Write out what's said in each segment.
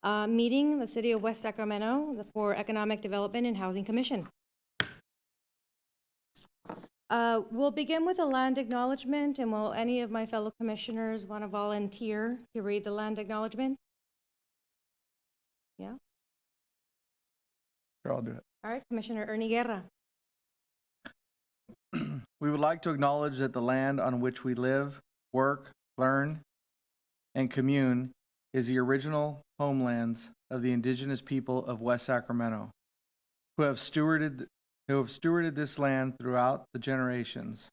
meeting, the City of West Sacramento for Economic Development and Housing Commission. We'll begin with a land acknowledgement, and will any of my fellow commissioners want to volunteer to read the land acknowledgement? Yeah? Sure, I'll do it. All right, Commissioner Ernie Guerra. We would like to acknowledge that the land on which we live, work, learn, and commune is the original homelands of the indigenous people of West Sacramento, who have stewarded this land throughout the generations.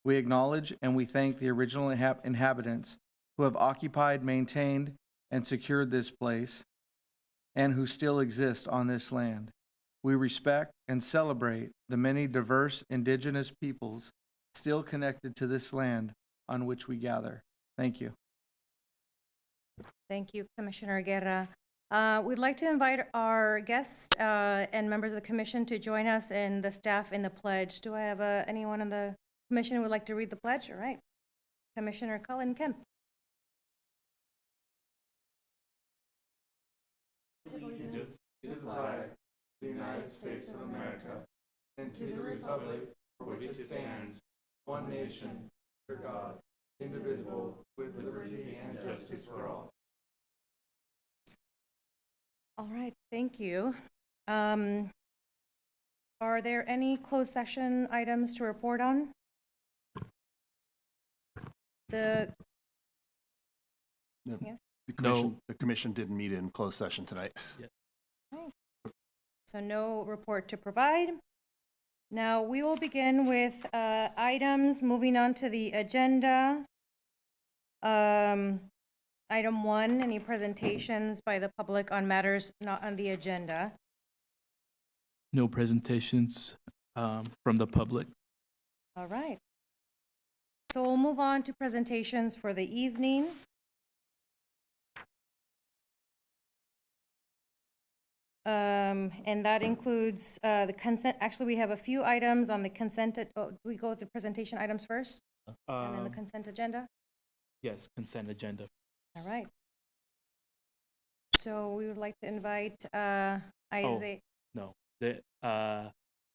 We acknowledge and we thank the original inhabitants who have occupied, maintained, and secured this place, and who still exist on this land. We respect and celebrate the many diverse indigenous peoples still connected to this land on which we gather. Thank you. Thank you, Commissioner Guerra. We'd like to invite our guests and members of the commission to join us and the staff in the pledge. Do I have anyone in the commission who would like to read the pledge? All right. Commissioner Colin Kemp. Allegiance to the flag of the United States of America and to the republic for which it stands, one nation, under God, indivisible, with liberty and justice for all. All right, thank you. Are there any closed session items to report on? Yes? The commission didn't meet in closed session tonight. Okay. So no report to provide. Now we will begin with items moving on to the agenda. Item 1, any presentations by the public on matters not on the agenda? No presentations from the public. All right. So we'll move on to presentations for the evening. And that includes the consent. Actually, we have a few items on the consent. Do we go with the presentation items first? And then the consent agenda? Yes, consent agenda. All right. So we would like to invite Isaiah. No.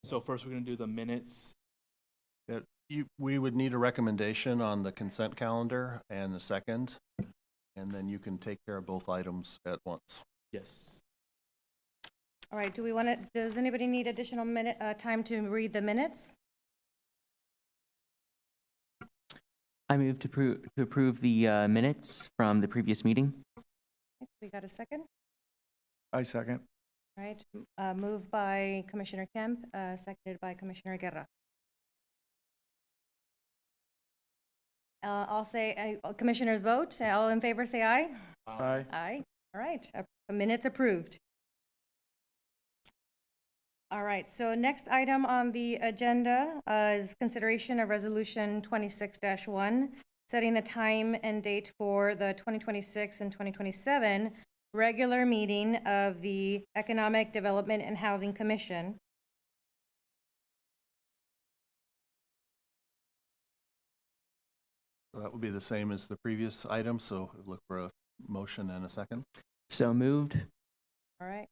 So first we're going to do the minutes. We would need a recommendation on the consent calendar and the second, and then you can take care of both items at once. Yes. All right. Does anybody need additional time to read the minutes? I move to approve the minutes from the previous meeting. We got a second? I second. All right. Moved by Commissioner Kemp, seconded by Commissioner Guerra. I'll say, commissioners vote. All in favor say aye. Aye. Aye. All right. Minutes approved. All right, so next item on the agenda is consideration of Resolution 26-1, setting the time and date for the 2026 and 2027 regular meeting of the Economic Development and Housing Commission. So that would be the same as the previous item, so look for a motion and a second. So moved. All right,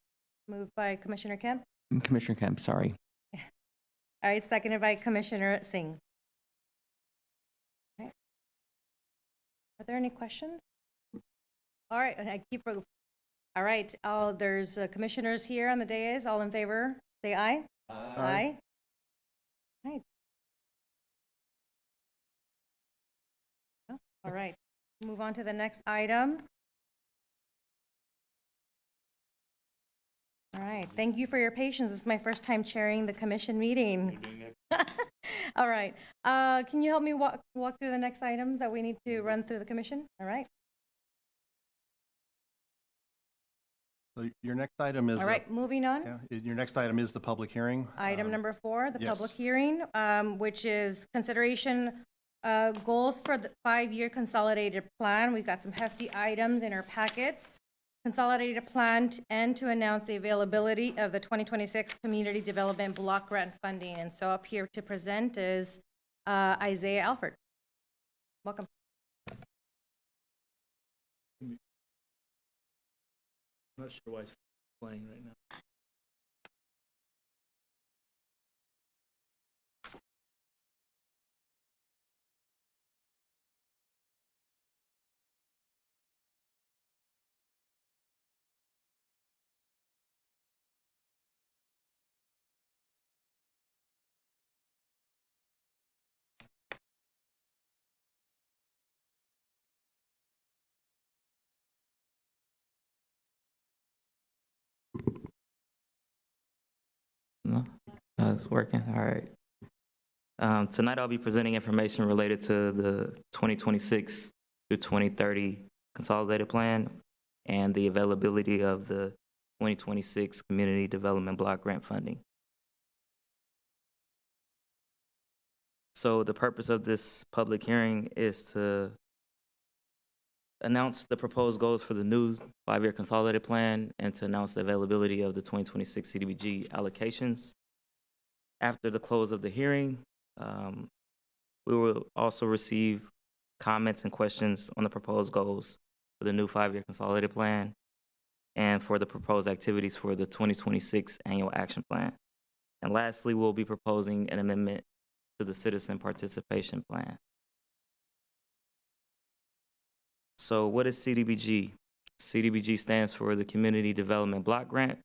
moved by Commissioner Kemp. Commissioner Kemp, sorry. All right, seconded by Commissioner Singh. All right. Are there any questions? All right, all right, there's commissioners here on the dais. All in favor, say aye. Aye. All right. All right, move on to the next item. All right, thank you for your patience. This is my first time chairing the commission meeting. All right, can you help me walk through the next items that we need to run through the commission? All right. So your next item is. All right, moving on. Yeah, your next item is the public hearing. Item number 4, the yes. public hearing, which is consideration goals for the 5-year consolidated plan. We've got some hefty items in our packets. Consolidated plan and to announce the availability of the 2026 Community Development Block Grant Funding. And so up here to present is Isaiah Alford. Welcome. I'm not sure why it's playing right now. No, it's working. All right. Tonight I'll be presenting information related to the 2026 through 2030 consolidated plan and the availability of the 2026 community development block grant funding. So the purpose of this public hearing is to announce the proposed goals for the new 5-year consolidated plan and to announce the availability of the 2026 CDBG allocations. After the close of the hearing, we will also receive comments and questions on the proposed goals for the new 5-year consolidated plan and for the proposed activities for the 2026 annual action plan. And lastly, we'll be proposing an amendment to the citizen participation plan. So what is CDBG? CDBG stands for the Community Development Block Grant,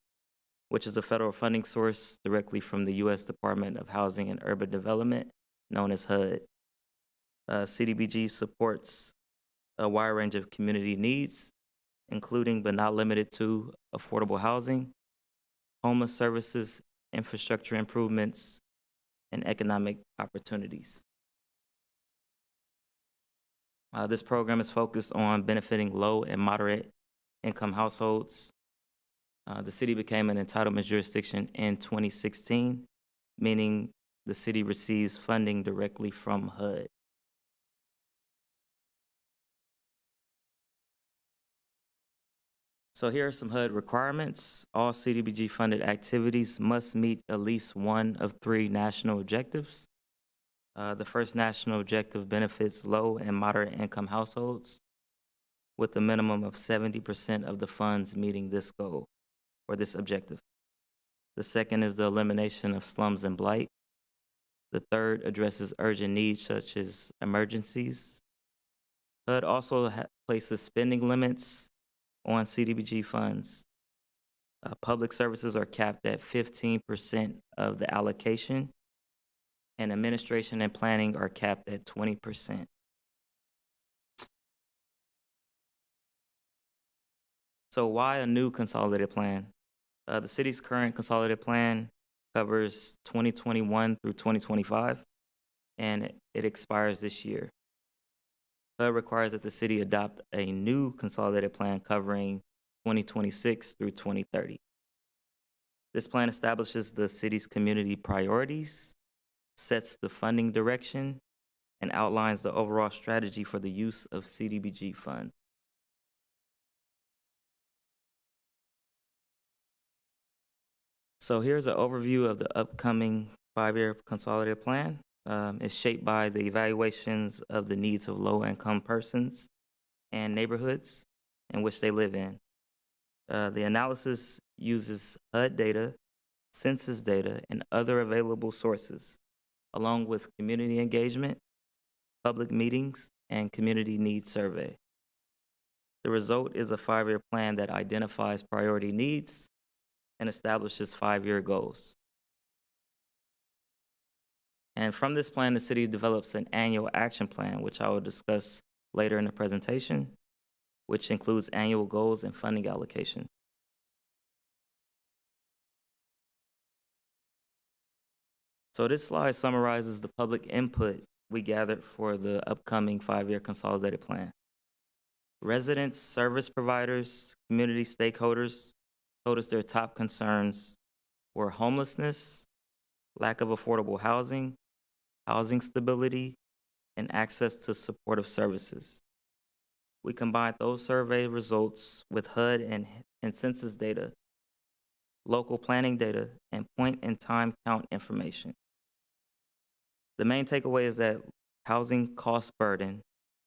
which is a federal funding source directly from the U.S. Department of Housing and Urban Development, known as HUD. CDBG supports a wide range of community needs, including but not limited to affordable housing, homeless services, infrastructure improvements, and economic opportunities. This program is focused on benefiting low and moderate income households. The city became an entitlement jurisdiction in 2016, meaning the city receives funding directly from HUD. So here are some HUD requirements. All CDBG funded activities must meet at least one of 3 national objectives. The first national objective benefits low and moderate income households with a minimum of 70% of the funds meeting this goal or this objective. The second is the elimination of slums and blight. The third addresses urgent needs such as emergencies. HUD also places spending limits on CDBG funds. Public services are capped at 15% of the allocation, and administration and planning are capped at 20%. So why a new consolidated plan? The city's current consolidated plan covers 2021 through 2025, and it expires this year. HUD requires that the city adopt a new consolidated plan covering 2026 through 2030. This plan establishes the city's community priorities, sets the funding direction, and outlines the overall strategy for the use of CDBG funds. So here's an overview of the upcoming 5-year consolidated plan. It's shaped by the evaluations of the needs of low-income persons and neighborhoods in which they live in. The analysis uses HUD data, census data, and other available sources, along with community engagement, public meetings, and community needs survey. The result is a 5-year plan that identifies priority needs and establishes 5-year goals. And from this plan, the city develops an annual action plan, which I will discuss later in the presentation, which includes annual goals and funding allocation. So this slide summarizes the public input we gathered for the upcoming 5-year consolidated plan. Residents, service providers, community stakeholders told us their top concerns were homelessness, lack of affordable housing, housing stability, and access to supportive services. We combined those survey results with HUD and census data, local planning data, and point-in-time count information. The main takeaway is that housing cost burden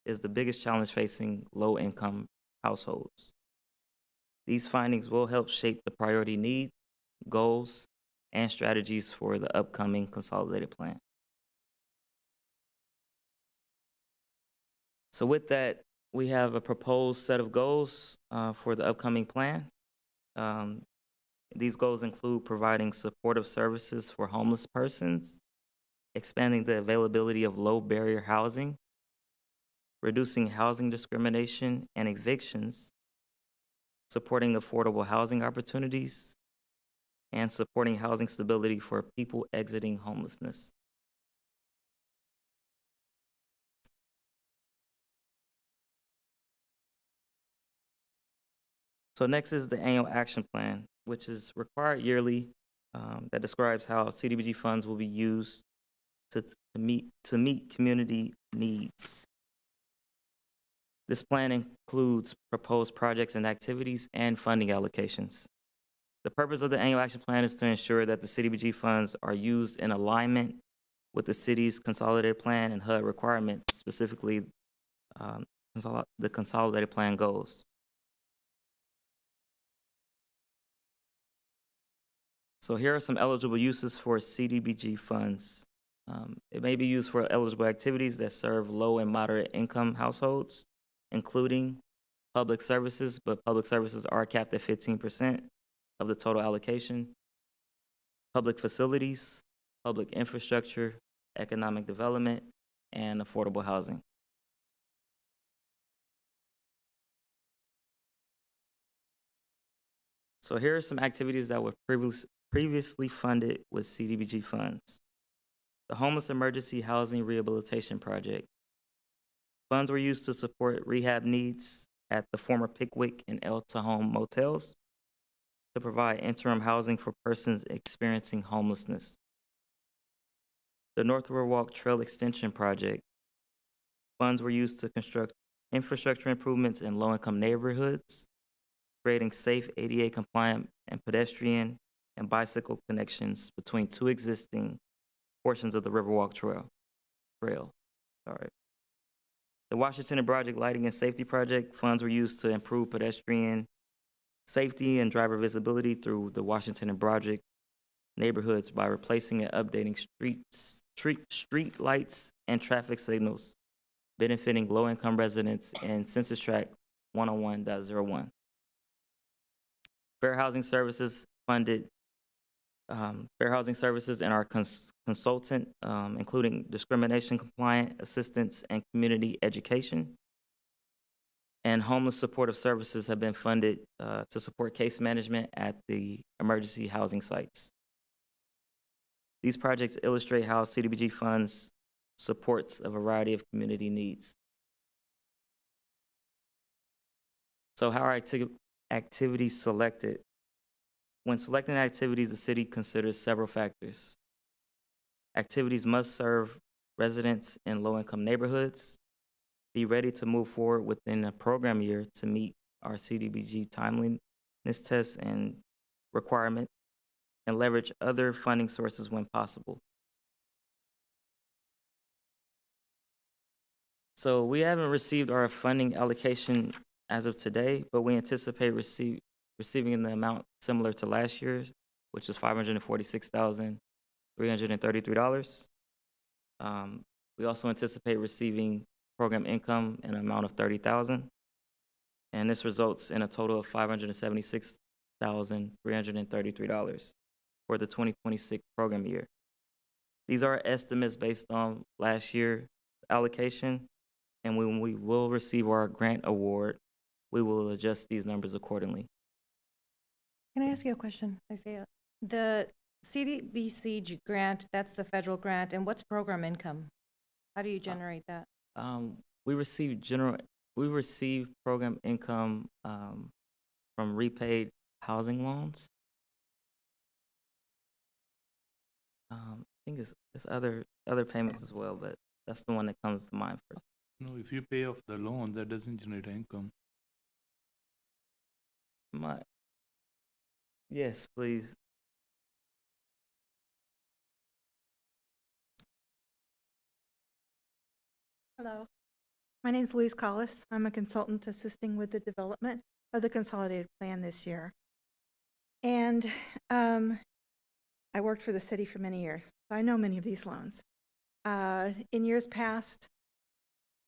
is the biggest challenge facing low-income households. These findings will help shape the priority needs, goals, and strategies for the upcoming consolidated plan. So with that, we have a proposed set of goals for the upcoming plan. These goals include providing supportive services for homeless persons, expanding the availability of low-barrier housing, reducing housing discrimination and evictions, supporting affordable housing opportunities, and supporting housing stability for people exiting homelessness. So next is the annual action plan, which is required yearly, that describes how CDBG funds will be used to meet community needs. This plan includes proposed projects and activities and funding allocations. The purpose of the annual action plan is to ensure that the CDBG funds are used in alignment with the city's consolidated plan and HUD requirements, specifically the consolidated plan goals. So here are some eligible uses for CDBG funds. It may be used for eligible activities that serve low and moderate income households, including public services, but public services are capped at 15% of the total allocation, public facilities, public infrastructure, economic development, and affordable housing. So here are some activities that were previously funded with CDBG funds. The Homeless Emergency Housing Rehabilitation Project. Funds were used to support rehab needs at the former Pickwick and El Tajon motels to provide interim housing for persons experiencing homelessness. The North Riverwalk Trail Extension Project. Funds were used to construct infrastructure improvements in low-income neighborhoods, creating safe ADA compliant and pedestrian and bicycle connections between two existing portions of the Riverwalk Trail. The Washington and Project Lighting and Safety Project. Funds were used to improve pedestrian safety and driver visibility through the Washington and Project neighborhoods by replacing and updating street lights and traffic signals, benefiting low-income residents in Census Tract 101.01. Fair Housing Services funded Fair Housing Services and our consultant, including discrimination compliant assistance and community education. And homeless supportive services have been funded to support case management at the emergency housing sites. These projects illustrate how CDBG funds supports a variety of community needs. So how are activities selected? When selecting activities, the city considers several factors. Activities must serve residents in low-income neighborhoods, be ready to move forward within a program year to meet our CDBG timeliness tests and requirement, and leverage other funding sources when possible. So we haven't received our funding allocation as of today, but we anticipate receiving the amount similar to last year's, which is $546,333. We also anticipate receiving program income in an amount of $30,000, and this results in a total of $576,333 for the 2026 program year. These are estimates based on last year's allocation, and when we will receive our grant award, we will adjust these numbers accordingly. Can I ask you a question, Isaiah? The CDBC grant, that's the federal grant, and what's program income? How do you generate that? We receive program income from repaid housing loans. I think it's other payments as well, but that's the one that comes to mind first. No, if you pay off the loan, that doesn't generate income. Yes, please. Hello, my name is Louise Collis. I'm a consultant assisting with the development. of the consolidated plan this year. And I worked for the city for many years, so I know many of these loans. In years past,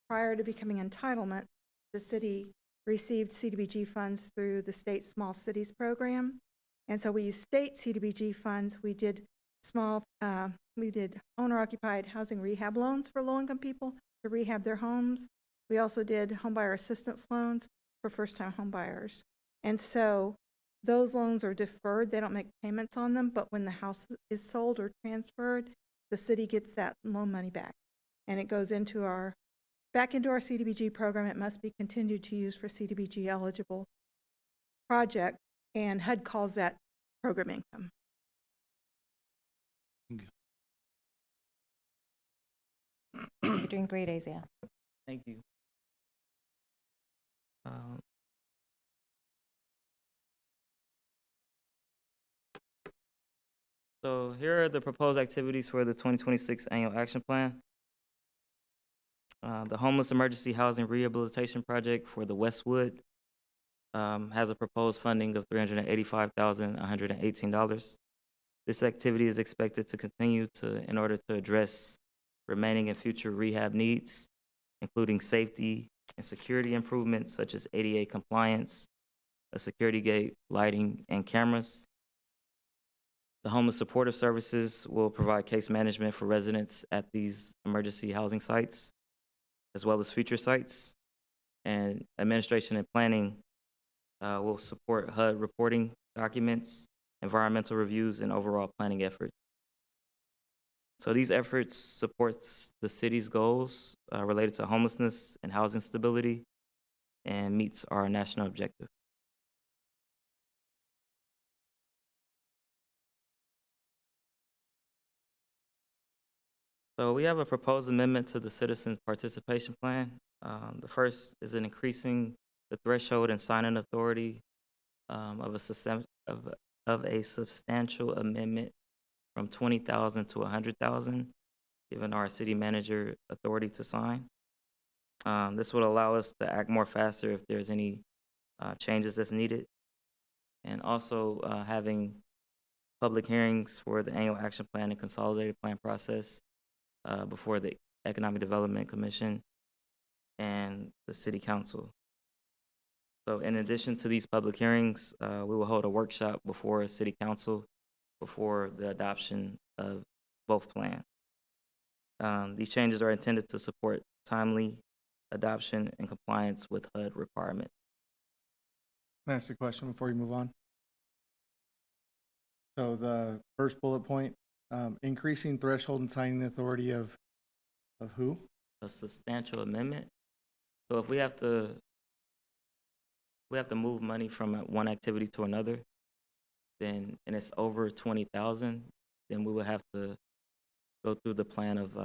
prior to becoming entitlement, the city received CDBG funds through the state Small Cities Program. And so we used state CDBG funds. We did owner-occupied housing rehab loans for low-income people to rehab their homes. We also did homebuyer assistance loans for first-time homebuyers. And so those loans are deferred. They don't make payments on them, but when the house is sold or transferred, the city gets that loan money back. And it goes back into our CDBG program. It must be continued to use for CDBG eligible project, and HUD calls that program income. You're doing great, Asia. Thank you. So here are the proposed activities for the 2026 Annual Action Plan. The Homeless Emergency Housing Rehabilitation Project for the Westwood has a proposed funding of $385,118. This activity is expected to continue in order to address remaining and future rehab needs, including safety and security improvements such as ADA compliance, a security gate, lighting, and cameras. The Homeless Supportive Services will provide case management for residents at these emergency housing sites, as well as future sites. And administration and planning will support HUD reporting documents, environmental reviews, and overall planning efforts. So these efforts supports the city's goals related to homelessness and housing stability and meets our national objective. So we have a proposed amendment to the Citizens Participation Plan. The first is an increasing the threshold and signing authority of a substantial amendment from 20,000 to 100,000, giving our city manager authority to sign. This would allow us to act more faster if there's any changes that's needed, and also having public hearings for the annual action plan and consolidated plan process before the Economic Development Commission and the City Council. So in addition to these public hearings, we will hold a workshop before City Council before the adoption of both plans. These changes are intended to support timely adoption and compliance with HUD requirements. Can I ask a question before you move on? So the first bullet point, increasing threshold and signing authority of who? A substantial amendment. So if we have to move money from one activity to another, then, and it's over 20,000, then we will have to go through the plan of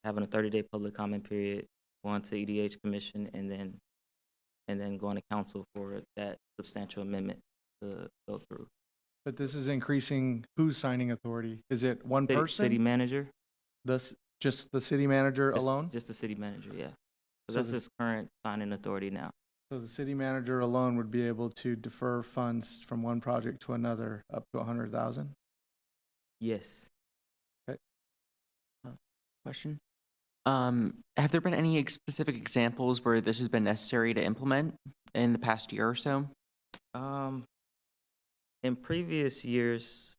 having a 30-day public comment period, going to EDH Commission, and then going to council for that substantial amendment to go through. But this is increasing who's signing authority? Is it one person? City manager. Just the city manager alone? Just the city manager, yeah. So So that's this- his current signing authority now. So the city manager alone would be able to defer funds from one project to another up to 100,000? Yes. Question. Have there been any specific examples where this has been necessary to implement in the past year or so? In previous years,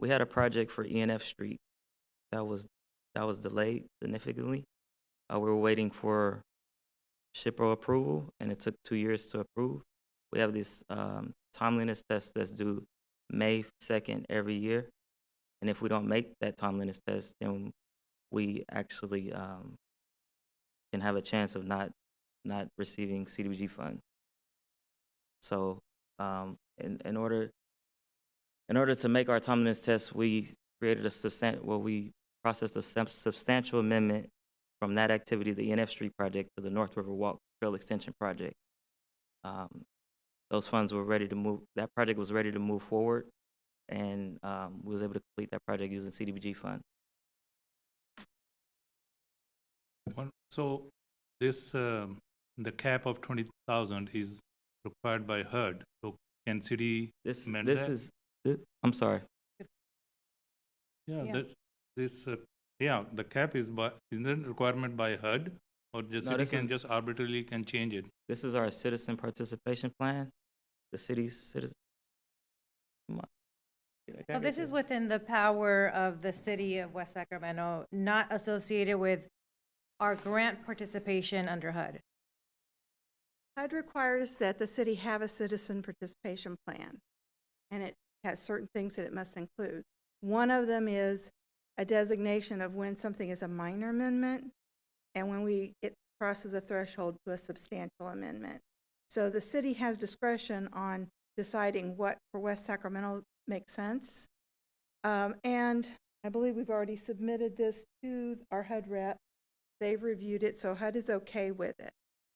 we had a project for ENF Street that was delayed significantly. We were waiting for SHPRO approval, and it took 2 years to approve. We have this timeliness test that's due May 2nd every year, and if we don't make that timeliness test, then we actually can have a chance of not receiving CDBG funds. So in order to make our timeliness test, we created we processed a substantial amendment from that activity, the ENF Street project, to the North River Walk Trail Extension project. Those funds were ready to move. That project was ready to move forward, and we was able to complete that project using CDBG funds. So this the cap of 20,000 is required by HUD. So can city This, amend this that? is, I'm sorry. Yeah, Yeah. the cap is by, isn't it requirement by HUD? Or the No, city this can is- just arbitrarily can change it? This is our citizen participation plan, the city's citizen. Come on. Can I So get this is this? within the power of the city of West Sacramento, not associated with our grant participation under HUD. HUD requires that the city have a citizen participation plan, and it has certain things that it must include. One of them is a designation of when something is a minor amendment and when it crosses a threshold to a substantial amendment. So the city has discretion on deciding what for West Sacramento makes sense. And I believe we've already submitted this to our HUD rep. They've reviewed it, so HUD is okay with it.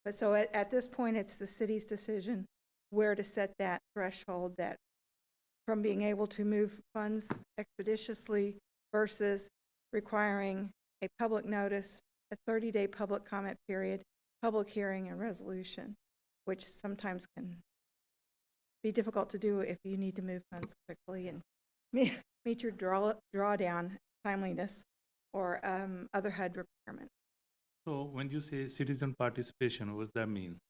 But so at this point, it's the city's decision where to set that threshold that from being able to move funds expeditiously versus requiring a public notice, a 30-day public comment period, public hearing and resolution, which sometimes can be difficult to do if you need to move funds quickly and meet your drawdown timeliness or other HUD requirements. So when you say citizen participation, what does that mean?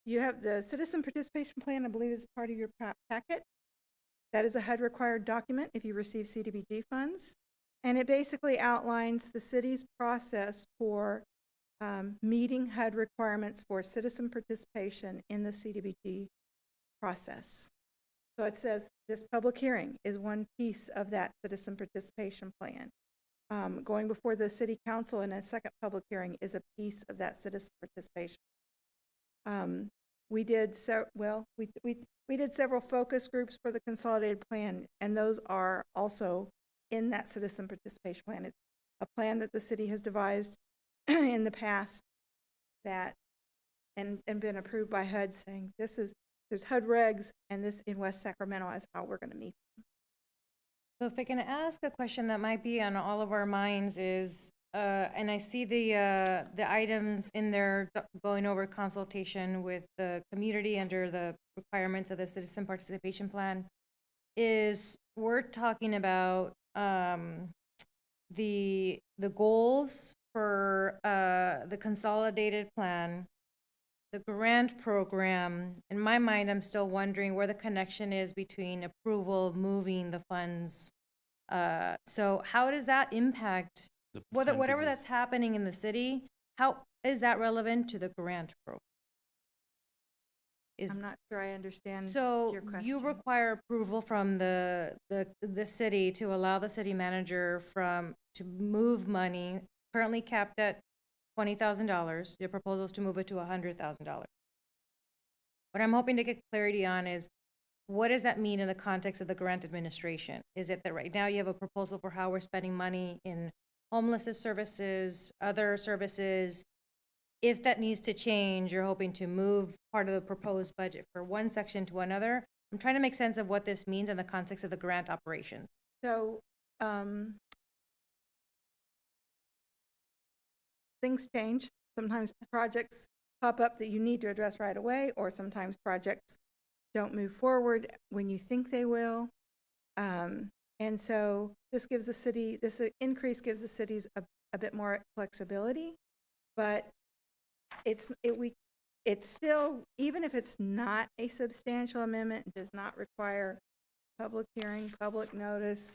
You have the citizen participation plan, I believe is part of your packet. That is a HUD required document if you receive CDBG funds. And it basically outlines the city's process for meeting HUD requirements for citizen participation in the CDBG process. So it says this public hearing is one piece of that citizen participation plan. Going before the city council in a second public hearing is a piece of that citizen participation. We did we did several focus groups for the consolidated plan, and those are also in that citizen participation plan. It's a plan that the city has devised in the past that and been approved by HUD, saying there's HUD regs, and this in West Sacramento is how we're going to meet. So if I can ask a question that might be on all of our minds is, and I see the items in there going over consultation with the community under the requirements of the citizen participation plan, is we're talking about the goals for the consolidated plan, the grant program. In my mind, I'm still wondering where the connection is between approval, moving the funds. So how does that impact, The whatever percentages. that's happening in the city, how is that relevant to the grant program? I'm not sure I understand So your question. you require approval from the city to allow the city manager to move money currently capped at $20,000. Your proposal is to move it to $100,000. What I'm hoping to get clarity on is, what does that mean in the context of the grant administration? Is it that right now you have a proposal for how we're spending money in homelessness services, other services? If that needs to change, you're hoping to move part of the proposed budget for one section to another? I'm trying to make sense of what this means in the context of the grant operations. So, things change. Sometimes projects pop up that you need to address right away, or sometimes projects don't move forward when you think they will. And so this increase gives the cities a bit more flexibility, but it's still, even if it's not a substantial amendment, it does not require public hearing, public notice,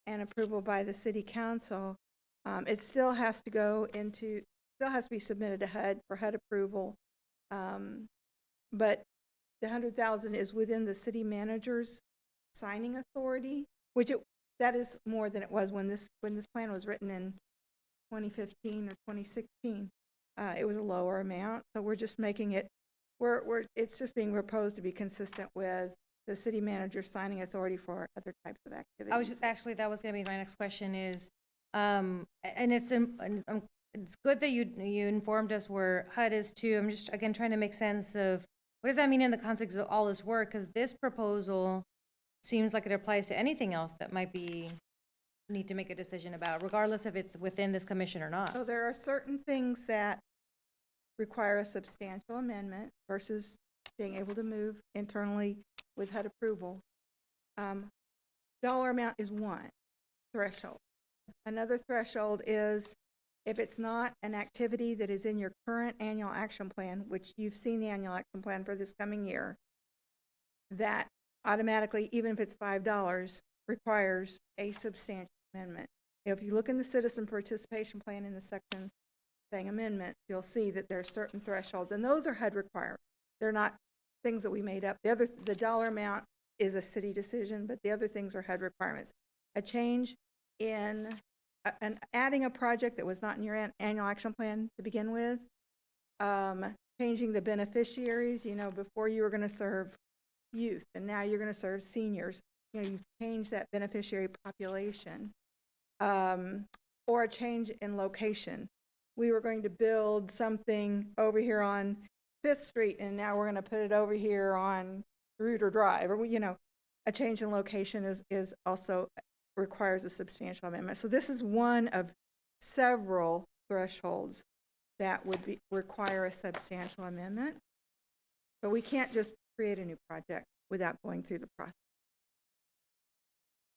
and approval by the city council. It still has to be submitted to HUD for HUD approval. But the 100,000 is within the city manager's signing authority, that is more than it was when this plan was written in 2015 or 2016. It was a lower amount, so we're just making it, it's just being proposed to be consistent with the city manager's signing authority for other types of activities. That was gonna be my next question is, and it's good that you informed us where HUD is too. I'm just, again, trying to make sense of, what does that mean in the context of all this work? Because this proposal seems like it applies to anything else that might need to make a decision about, regardless if it's within this commission or not. So there are certain things that require a substantial amendment versus being able to move internally with HUD approval. Dollar amount is one threshold. Another threshold is if it's not an activity that is in your current annual action plan, which you've seen the annual action plan for this coming year, that automatically, even if it's $5, requires a substantial amendment. If you look in the citizen participation plan in the section saying amendment, you'll see that there are certain thresholds, and those are HUD required. They're not things that we made up. The dollar amount is a city decision, but the other things are HUD requirements. A change in adding a project that was not in your annual action plan to begin with, changing the beneficiaries. You know, before you were going to serve youth, and now you're going to serve seniors. You know, you've changed that beneficiary population, or a change in location. We were going to build something over here on 5th Street, and now we're going to put it over here on Reuter Drive, or, you know, a change in location is also requires a substantial amendment. So this is one of several thresholds that would require a substantial amendment. But we can't just create a new project without going through the process.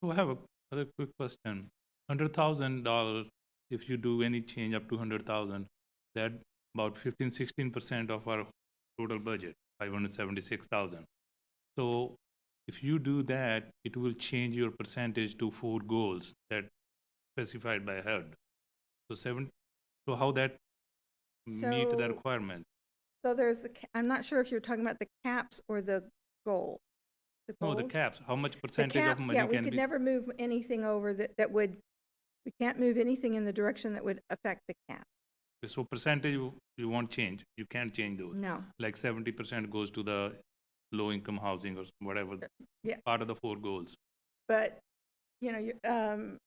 So I have another quick question. $100,000, if you do any change up to 100,000, that about 16% of our total budget, 576,000. So if you do that, it will change your percentage to 4 goals that specified by HUD. So how that meet the So- requirement? So I'm not sure if you're talking about the caps or the goal. No, the goals? caps. How much The percentage caps, of money yeah, we can could be? never move anything over we can't move anything in the direction that would affect the cap. So percentage you won't change. You can't change those. No. Like 70% goes to the low income housing or whatever. Yeah. Part of the 4 goals. But, you know,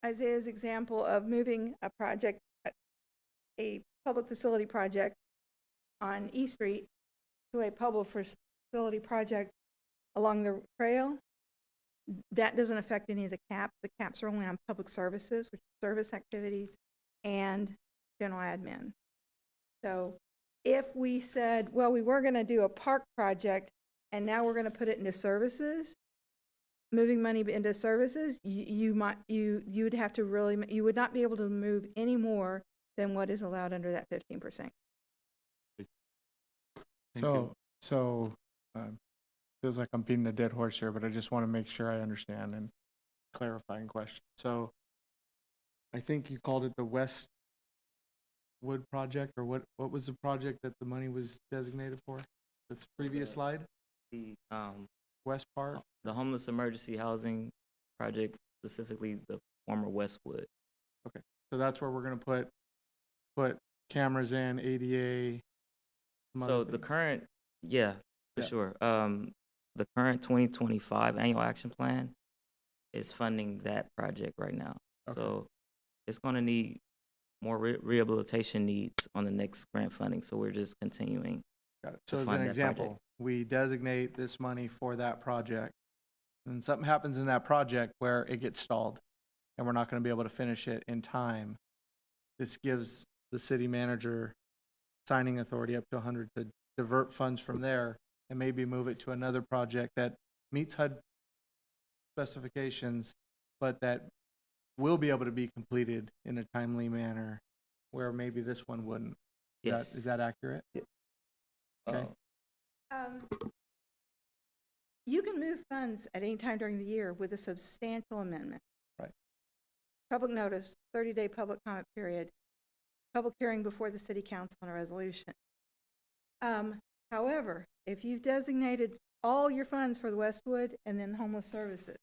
Isaiah's example of moving a project, a public facility project on E Street to a public facility project along the trail, that doesn't affect any of the caps. The caps are only on public services, which are service activities, and general admin. So if we said, well, we were going to do a park project and now we're going to put it into services, moving money into services, you would have to really, you would not be able to move any more than what is allowed under that 15%. So, feels like I'm beating a dead horse here, but I just want to make sure I understand and clarifying question. So, I think you called it the Westwood project, or what was the project that the money was designated for? This previous slide? The West Park? the homeless emergency housing project, specifically the former Westwood. So that's where we're gonna put cameras in, ADA. some So other the things. current, for Yeah. sure. The current 2025 annual action plan is funding that project right now. Okay. So it's going to need more rehabilitation needs on the next grant funding. So we're just continuing. Got it. to So as fund an that example, project. we designate this money for that project, and something happens in that project where it gets stalled, and we're not gonna be able to finish it in time. This gives the city manager signing authority up to 100 to divert funds from there and maybe move it to another project that meets HUD specifications, but that will be able to be completed in a timely manner, where maybe this one wouldn't. Yes. Is that accurate? Okay. You can move funds at any time during the year with a substantial amendment. Right. Public notice, 30-day public comment period, public hearing before the city council on a resolution. However, if you've designated all your funds for the Westwood and then homeless services,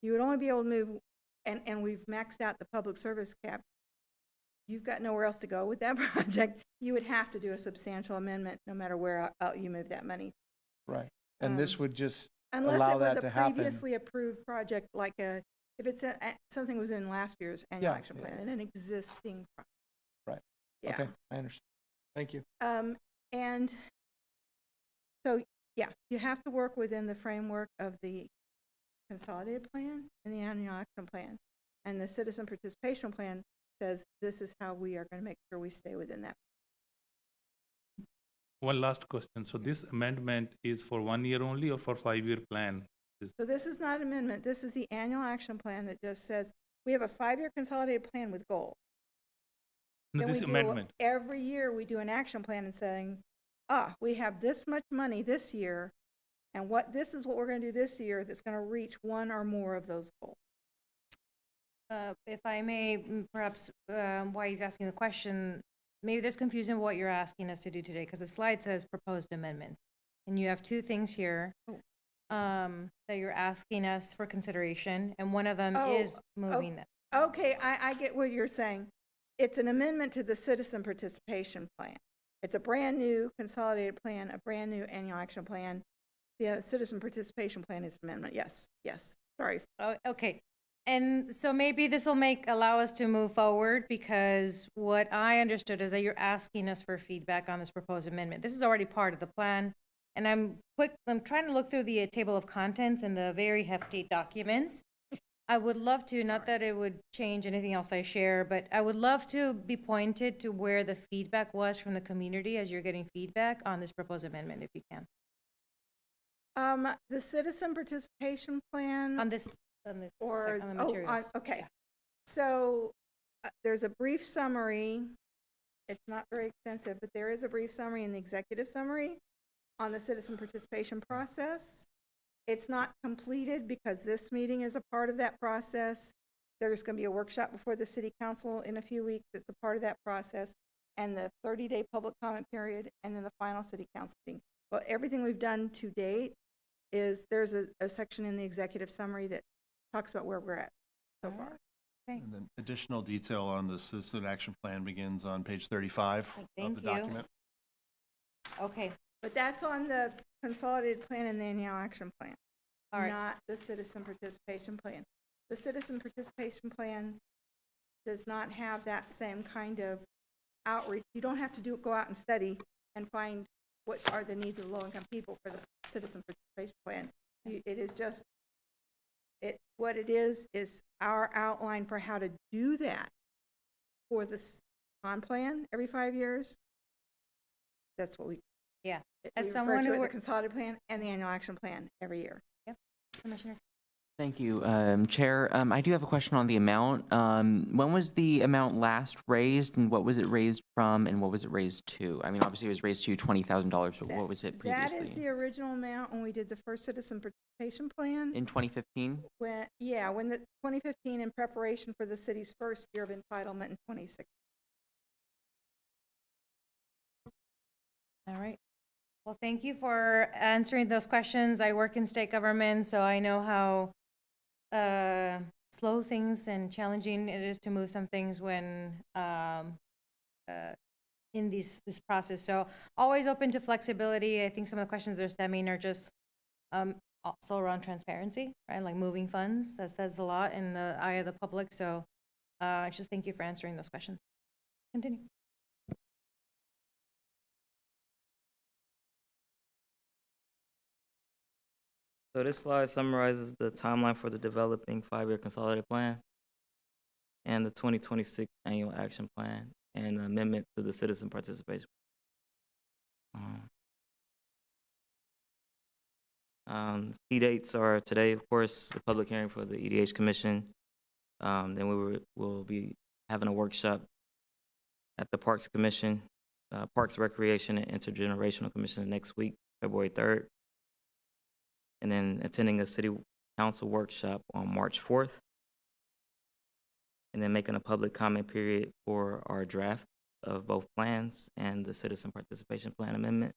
you would only be able to move, and we've maxed out the public service cap. You've got nowhere else to go with that project. You would have to do a substantial amendment no matter where you move that money. Right. And this would just Unless allow it was that to a happen. previously approved project, like if it's something was in last year's annual Yeah, action yeah. plan, and an existing. Right. Yeah. Okay, I understand. Thank you. And so, yeah, you have to work within the framework of the consolidated plan and the annual action plan. And the citizen participation plan says this is how we are going to make sure we stay within that. one last question. So this amendment is for 1 year only or for 5-year plan? So this is not an amendment, this is the annual action plan that just says, we have a 5-year consolidated plan with goals. No, Then this we do, amendment. every year, we do an action plan and saying, we have this much money this year, and this is what we're gonna do this year that's gonna reach one or more of those goals. If I may, perhaps, why he's asking the question, maybe there's confusion what you're asking us to do today, because the slide says proposed amendment. And you have two things here, that you're asking us for consideration, and one of them is moving that. Okay, I get what you're saying. It's an amendment to the citizen participation plan. It's a brand-new consolidated plan, a brand-new annual action plan. The citizen participation plan is amendment, yes, sorry. Oh, okay. And so maybe this will allow us to move forward, because what I understood is that you're asking us for feedback on this proposed amendment. This is already part of the plan, and I'm trying to look through the table of contents and the very hefty documents. I would love to, not that it would change anything else I share, but I would love to be pointed to where the feedback was from the community as you're getting feedback on this proposed amendment, if you can. The citizen participation plan. On this, Or, on the materials. okay. So there's a brief summary. It's not very extensive, but there is a brief summary in the executive summary on the citizen participation process. It's not completed because this meeting is a part of that process. There's going to be a workshop before the city council in a few weeks that's a part of that process, and the 30-day public comment period, and then the final city council meeting. But everything we've done to date is there's a section in the executive summary that talks about where we're at so far. Okay. And then additional detail on the citizen action plan begins on page 35 of Thank the you. document. Okay, But that's on the consolidated plan and the annual action plan, all right. not the citizen participation plan. The citizen participation plan does not have that same kind of outreach. You don't have to go out and study and find what are the needs of low-income people for the citizen participation plan. It is just, what it is our outline for how to do that for the bond plan every 5 years. That's what we. Yeah. We As refer someone to who it, the work- consolidated plan and the annual action plan every year. Commissioner. Thank you, Chair. I do have a question on the amount. When was the amount last raised, and what was it raised from, and what was it raised to? I mean, obviously it was raised to $20,000, but what was it That is the previously? original amount when we did the first citizen participation plan. In 2015? When the 2015 in preparation for the city's first year of entitlement in 2016. All right. Well, thank you for answering those questions. I work in state government, so I know how slow things and challenging it is to move some things when in this process. So always open to flexibility. I think some of the questions they're stemming are just also around transparency, right? Like moving funds. That says a lot in the eye of the public. So just thank you for answering those questions. Continue. So this slide summarizes the timeline for the developing 5-year consolidated plan and the 2026 annual action plan and amendment to the citizen participation. Key dates are today, of course, the public hearing for the EDH Commission. Then we will be having a workshop at the Parks Commission, Parks Recreation and Intergenerational Commission next week, February 3rd. And then attending a city council workshop on March 4th. And then making a public comment period for our draft of both plans and the citizen participation plan amendment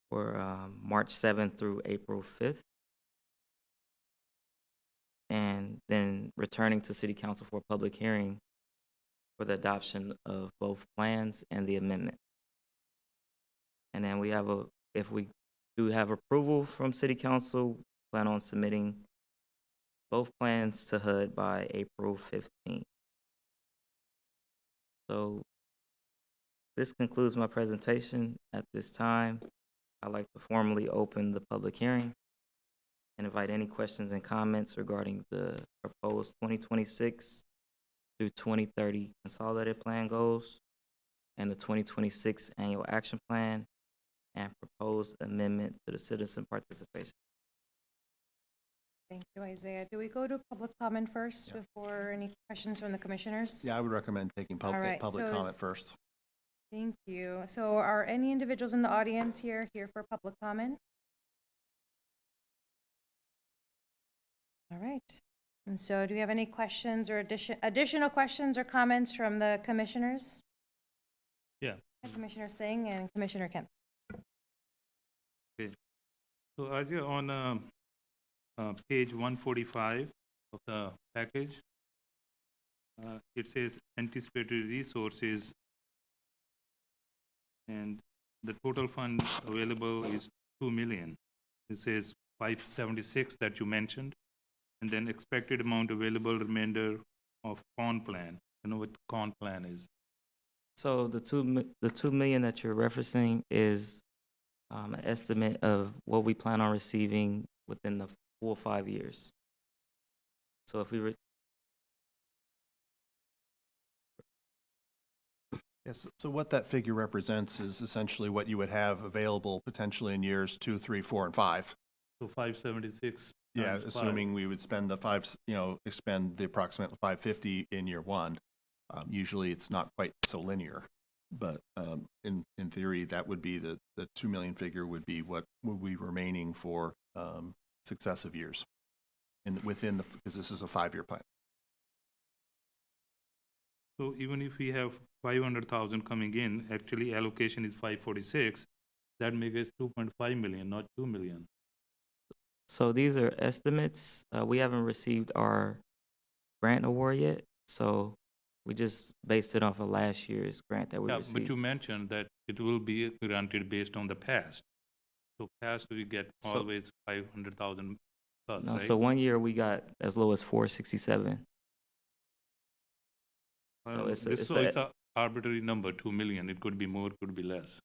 for March 7th through April 5th. And then returning to city council for a public hearing for the adoption of both plans and the amendment. And then we have if we do have approval from city council, plan on submitting both plans to HUD by April 15th. So this concludes my presentation. At this time, I'd like to formally open the public hearing and invite any questions and comments regarding the proposed 2026 through 2030 consolidated plan goals and the 2026 annual action plan and proposed amendment to the citizen participation. Thank you, Isaiah. Do we go to public comment first before any questions from the commissioners? Yeah, I would recommend taking All right, public so comment is- first. Thank you. So are any individuals in the audience here for public comment? All right. And so do we have any questions or additional questions or comments from the commissioners? Yeah. Commissioner Singh and Commissioner Kemp. So as you're on page 145 of the package, it says anticipated resources, and the total fund available is 2 million. It says 576 that you mentioned, and then expected amount available remainder of con plan. You know what con plan is? So the 2 million that you're referencing is an estimate of what we plan on receiving within the full 5 years. So if we were, Yes, so what that figure represents is essentially what you would have available potentially in years 2, 3, 4, and 5. So 576. Yeah, times five. assuming we would spend expend the approximate 550 in year one. Usually it's not quite so linear, but in theory, that would be the 2 million figure would be what would be remaining for successive years. And within because this is a 5-year plan. So even if we have 500,000 coming in, actually allocation is 546, that makes us 2.5 million, not 2 million. so these are estimates. We haven't received our grant award yet, so we just based it off of last year's grant that we Yeah, received. but you mentioned that it will be granted based on the past. So past we get So- always 500,000 plus, No, right? so 1 year we got as low as 467. So it's a arbitrary number, 2 million. It could be more, could be less.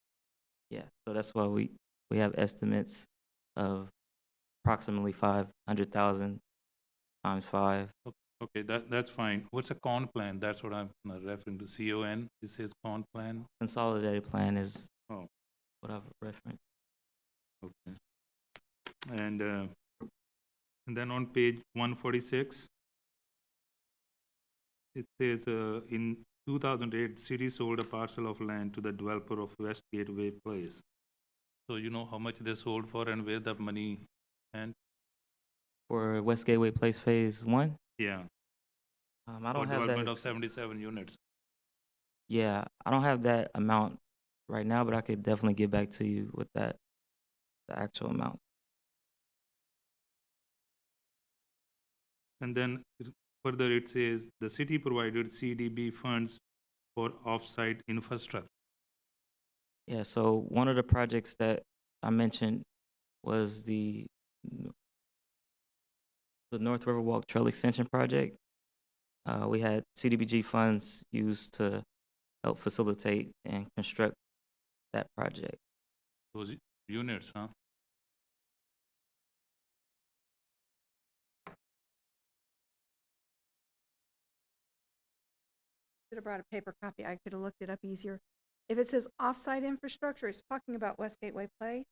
yeah. So that's why we have estimates of approximately 500,000 times 5. Okay, that's fine. What's a con plan? That's what I'm referring to. CON. It says con plan. Consolidated plan is Oh. what I've referenced. Okay. And then on page 146, it says in 2008, city sold a parcel of land to the developer of West Gateway Place. So you know how much they sold for and where the money went? For West Gateway Place Phase 1, Yeah. I don't For have development that. of 77 units. Yeah, I don't have that amount right now, but I could definitely get back to you with that, the actual amount. And then further it says the city provided CDB funds for off-site infrastructure. Yeah, so one of the projects that I mentioned was the North Riverwalk Trail Extension Project. We had CDBG funds used to help facilitate and construct that project. Those units, huh? Should have brought a paper copy. I could have looked it up easier. If it says off-site infrastructure, it's talking about West Gateway Place.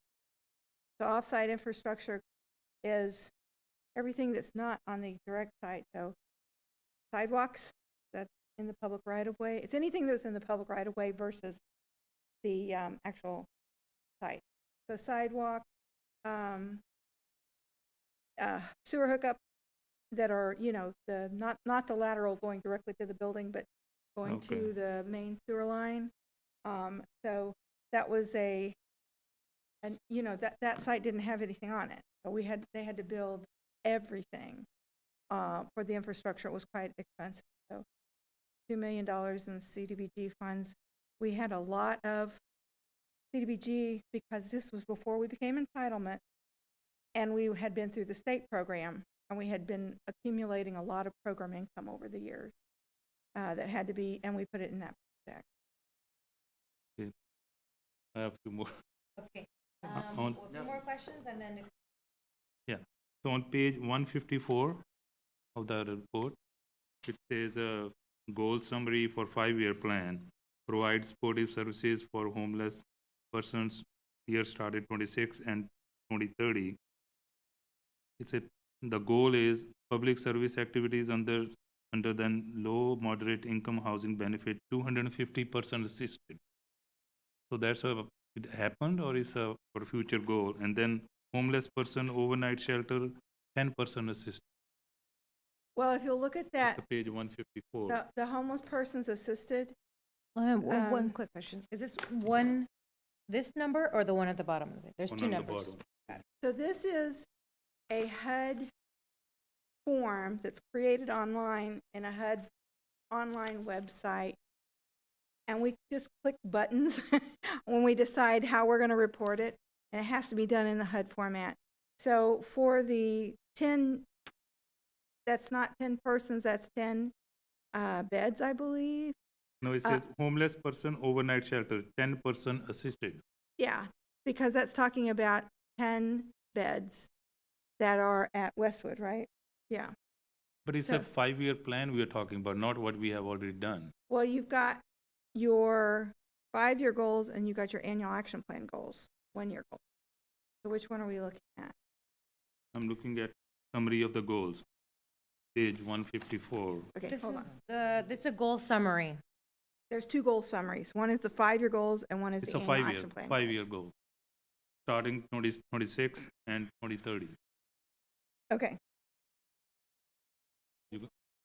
So off-site infrastructure is everything that's not on the direct site. So sidewalks, that's in the public right-of-way. It's anything that's in the public right-of-way versus the actual site. So sidewalk, sewer hookup that are, not the lateral going directly to the building, but going to Okay. the main sewer line. So that was that site didn't have anything on it. So they had to build everything for the infrastructure. It was quite expensive. So $2 million in CDBG funds. We had a lot of CDBG because this was before we became entitlement, and we had been through the state program, and we had been accumulating a lot of program income over the years that had to be, and we put it in that project. I have two more. Okay. on- A few more questions and then. So on page 154 of the report, it says a goal summary for 5-year plan, provides supportive services for homeless persons year started 26 and 2030. It's a, the goal is public service activities under the low moderate income housing benefit 250% assisted. So that's a, it happened or is a for future goal. And then homeless person overnight shelter 10% assisted. Well, if you look at that, That's page 154. the homeless person's assisted, One quick question. Is this this number or the one at the bottom of it? There's One two on the numbers. bottom. so this is a HUD form that's created online in a HUD online website. And we just click buttons when we decide how we're going to report it. And it has to be done in the HUD format. So for the 10, that's not 10 persons, that's 10 beds, I believe. No, it says homeless person overnight shelter 10% assisted. Yeah, because that's talking about 10 beds that are at Westwood, right? Yeah. But it's So- a 5-year plan we are talking about, not what we have already done. Well, you've got your 5-year goals and you've got your annual action plan goals, 1-year goals. So which one are we looking at? I'm looking at summary of the goals, page 154. Okay, This hold is on. it's a goal summary. There's 2 goal summaries. One is the 5-year goals and one is It's the a annual 5-year, action plan 5-year goals. goal, starting 2026 and 2030. Okay,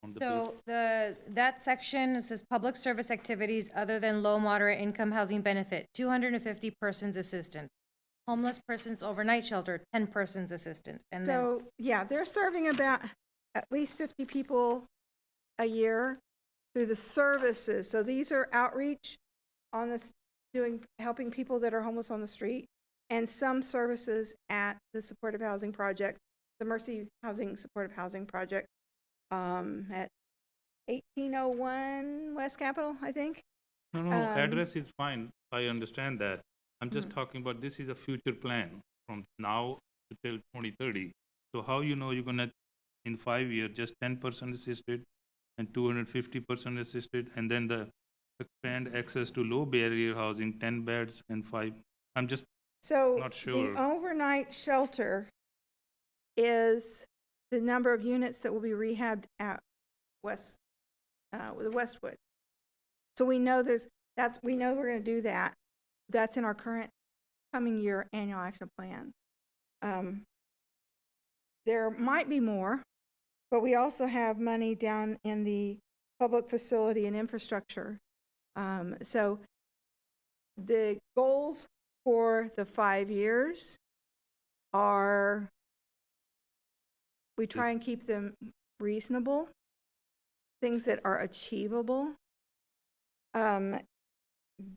On the page. So that section, it says public service activities other than low moderate income housing benefit, 250 persons assistant. Homeless persons overnight shelter, 10 persons assistant. And then, so, yeah, they're serving about at least 50 people a year through the services. So these are outreach on this, helping people that are homeless on the street, and some services at the Supportive Housing Project, the Mercy Housing Supportive Housing Project, at 1801 West Capitol, I think. No, address is fine. I understand that. I'm just Mm-hmm. talking about this is a future plan from now till 2030. So how you know you're gonna, in 5 years, just 10% assisted and 250% assisted, and then the expand access to low barrier housing, 10 beds and 5. I'm just, So Not sure. the overnight shelter is the number of units that will be rehabbed at the Westwood. So we know we know we're going to do that. That's in our current coming year annual action plan. There might be more, but we also have money down in the public facility and infrastructure. So the goals for the 5 years are, we try and keep them reasonable, things that are achievable.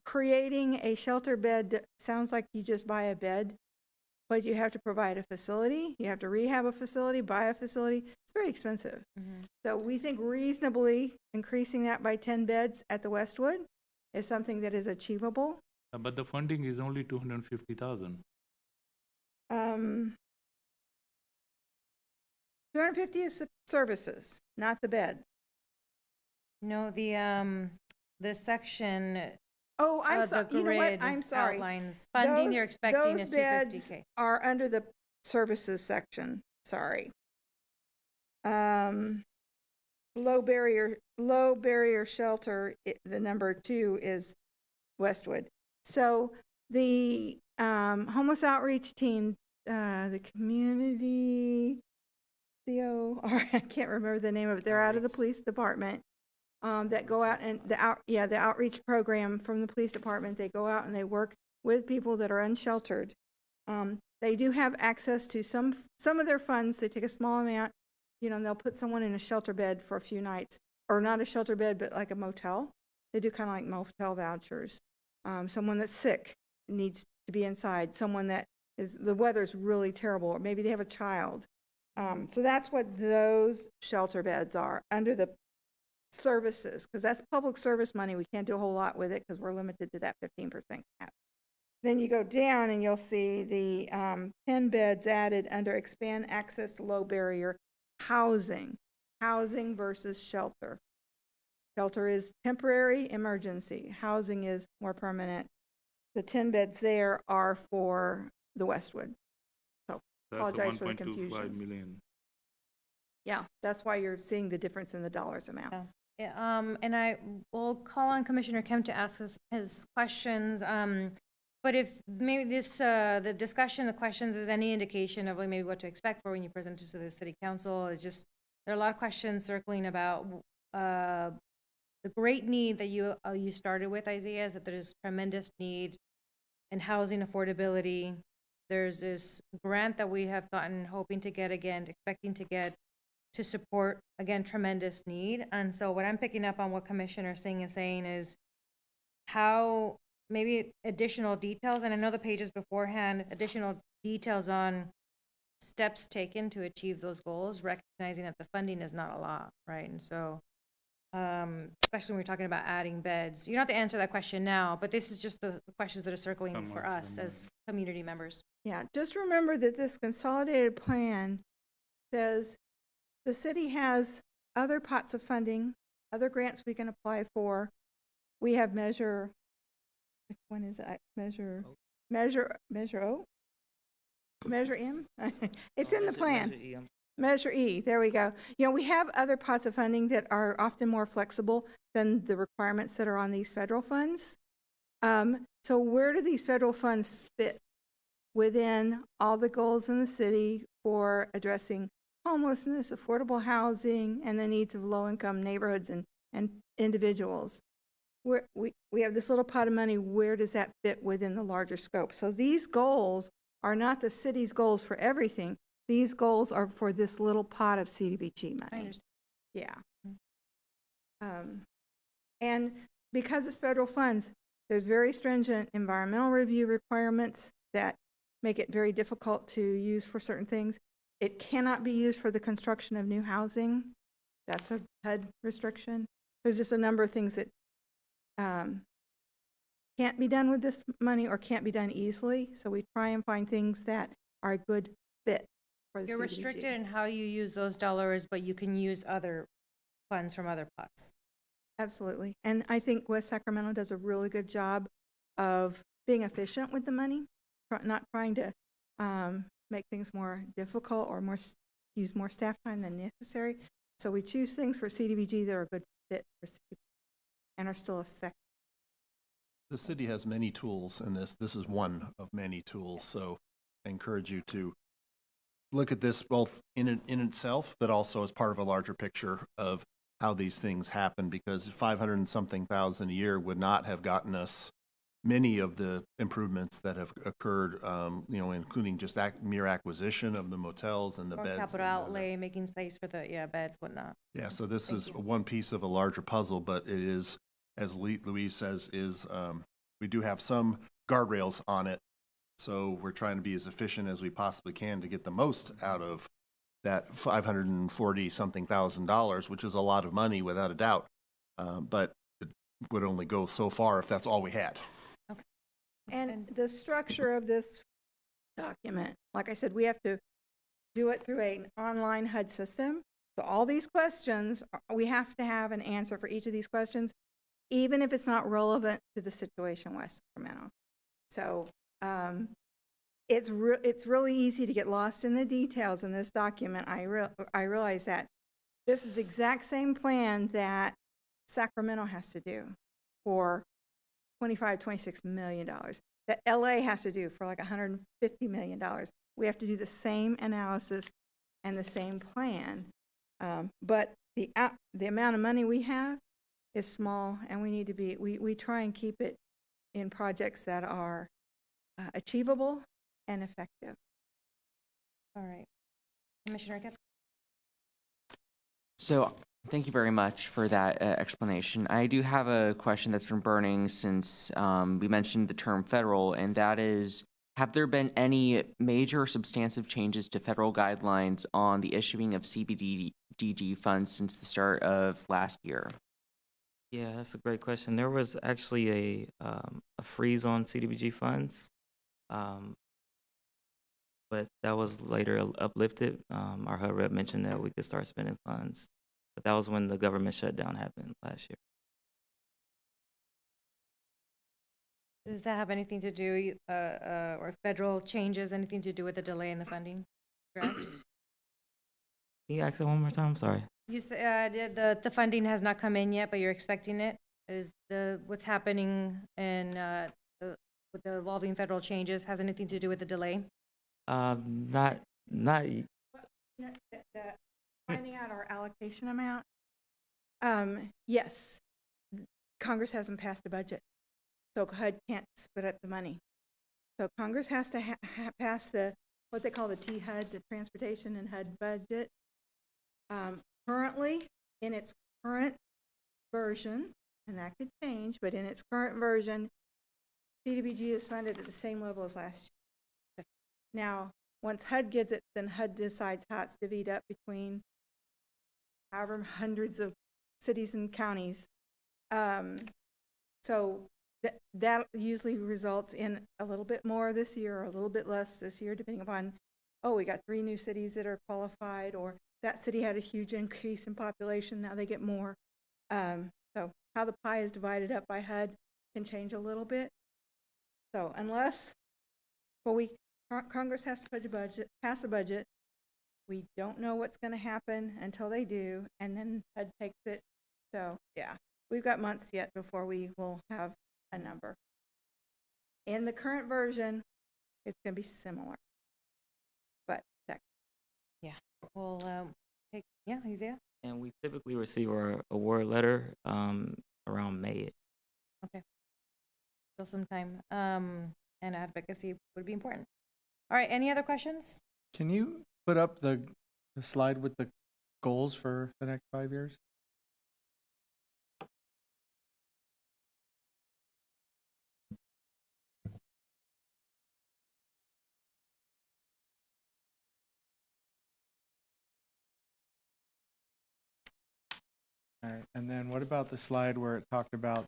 Creating a shelter bed sounds like you just buy a bed, but you have to provide a facility, you have to rehab a facility, buy a facility. It's very expensive. So we think reasonably increasing that by 10 beds at the Westwood is something that is achievable. but the funding is only 250,000. 250 is services, not the bed. no, the section, Oh, I'm the sorry, you know what, grid I'm sorry. outlines funding you're expecting is Those beds 250K. are under the services section, sorry. Low barrier shelter, the number 2 is Westwood. So the homeless outreach team, the community, I can't remember the name of it, they're out of the police department, that go out and the outreach program from the police department, they go out and they work with people that are unsheltered. They do have access to some of their funds, they take a small amount, and they'll put someone in a shelter bed for a few nights, or not a shelter bed, but like a motel. They do kind of like motel vouchers. Someone that's sick needs to be inside, someone that the weather's really terrible, or maybe they have a child. So that's what those shelter beds are, under the services, because that's public service money. We can't do a whole lot with it because we're limited to that 15% cap. Then you go down and you'll see the 10 beds added under expand access to low barrier housing versus shelter. Shelter is temporary emergency. Housing is more permanent. The 10 beds there are for the Westwood. That's Apologize for the 1.25 confusion. million. Yeah, that's why you're seeing the difference in the dollars amounts. Yeah, and I will call on Commissioner Kemp to ask his questions. But if maybe this, the discussion, the questions is any indication of like maybe what to expect for when you present it to the city council, it's just, there are a lot of questions circling about, the great need that you started with, Isaiah, is that there's tremendous need in housing affordability. There's this grant that we have gotten, hoping to get again, expecting to get, to support, again, tremendous need. And so what I'm picking up on what Commissioner Singh is saying is how maybe additional details, and I know the pages beforehand, additional details on steps taken to achieve those goals, recognizing that the funding is not a lot, right? And so, especially when we're talking about adding beds, you don't have to answer that question now, but this is just the questions that are circling Come for on, us come on. as community members. Yeah, just remember that this consolidated plan says the city has other pots of funding, other grants we can apply for. We have Measure, which one is it? Measure O? Measure M? It's in the plan. Measure E, there we go. You know, we have other pots of funding that are often more flexible than the requirements that are on these federal funds. So where do these federal funds fit within all the goals in the city for addressing homelessness, affordable housing, and the needs of low-income neighborhoods and individuals? We have this little pot of money, where does that fit within the larger scope? So these goals are not the city's goals for everything. These goals are for this little pot of CDBG money. I understand. Yeah. And because it's federal funds, there's very stringent environmental review requirements that make it very difficult to use for certain things. It cannot be used for the construction of new housing. That's a HUD restriction. There's just a number of things that can't be done with this money or can't be done easily. So we try and find things that are a good fit for the You're CDBG. restricted in how you use those dollars, but you can use other funds from other pots. Absolutely. And I think West Sacramento does a really good job of being efficient with the money, not trying to make things more difficult or use more staff time than necessary. So we choose things for CDBG that are a good fit for CDBG and are still effective. The city has many tools, and this is one of many tools. Yes. So I encourage you to look at this both in itself, but also as part of a larger picture of how these things happen, because 500 and something thousand a year would not have gotten us many of the improvements that have occurred, including just mere acquisition of the motels and the Or beds. capital outlay, making space for the, beds, whatnot. Yeah, so this Thank is you. one piece of a larger puzzle, but it is, as Louise says, we do have some guardrails on it. So we're trying to be as efficient as we possibly can to get the most out of that $540-something thousand, which is a lot of money without a doubt. But it would only go so far if that's all we had. And the structure of this document, like I said, we have to do it through an online HUD system. So all these questions, we have to have an answer for each of these questions, even if it's not relevant to the situation in West Sacramento. So it's really easy to get lost in the details in this document. I realize that. This is the exact same plan that Sacramento has to do for $26 million, that LA has to do for like $150 million. We have to do the same analysis and the same plan. But the amount of money we have is small, and we try and keep it in projects that are achievable and effective. All right. Commissioner Kemp? So, thank you very much for that explanation. I do have a question that's been burning since we mentioned the term federal, and that is, have there been any major or substantive changes to federal guidelines on the issuing of CBDG funds since the start of last year? Yeah, that's a great question. There was actually a freeze on CDBG funds, but that was later uplifted. Our HUD rep mentioned that we could start spending funds, but that was when the government shutdown happened last year. Does that have anything to do, or federal changes, anything to do with the delay in the funding? Correct? Can you ask that one more time? Sorry. You said the funding has not come in yet, but you're expecting it? Is what's happening in, with the evolving federal changes has anything to do with the delay? Not, Finding out our allocation amount, yes, Congress hasn't passed a budget, so HUD can't split up the money. So Congress has to pass what they call the T-HUD, the Transportation and HUD budget. Currently, in its current version, and that could change, but in its current version, CDBG is funded at the same level as last year. Now, once HUD gets it, then HUD decides how it's divvied up between however hundreds of cities and counties. So that usually results in a little bit more this year or a little bit less this year, depending upon, oh, we got 3 new cities that are qualified, or that city had a huge increase in population, now they get more. So how the pie is divided up by HUD can change a little bit. So unless, Congress has to pass a budget, we don't know what's going to happen until they do, and then HUD takes it. So yeah, we've got months yet before we will have a number. In the current version, it's going to be similar, but that. Well, yeah, Isaiah? and we typically receive our award letter around May. Still some time, and advocacy would be important. All right, any other questions? Can you put up the slide with the goals for the next 5 years? All right, and then what about the slide where it talked about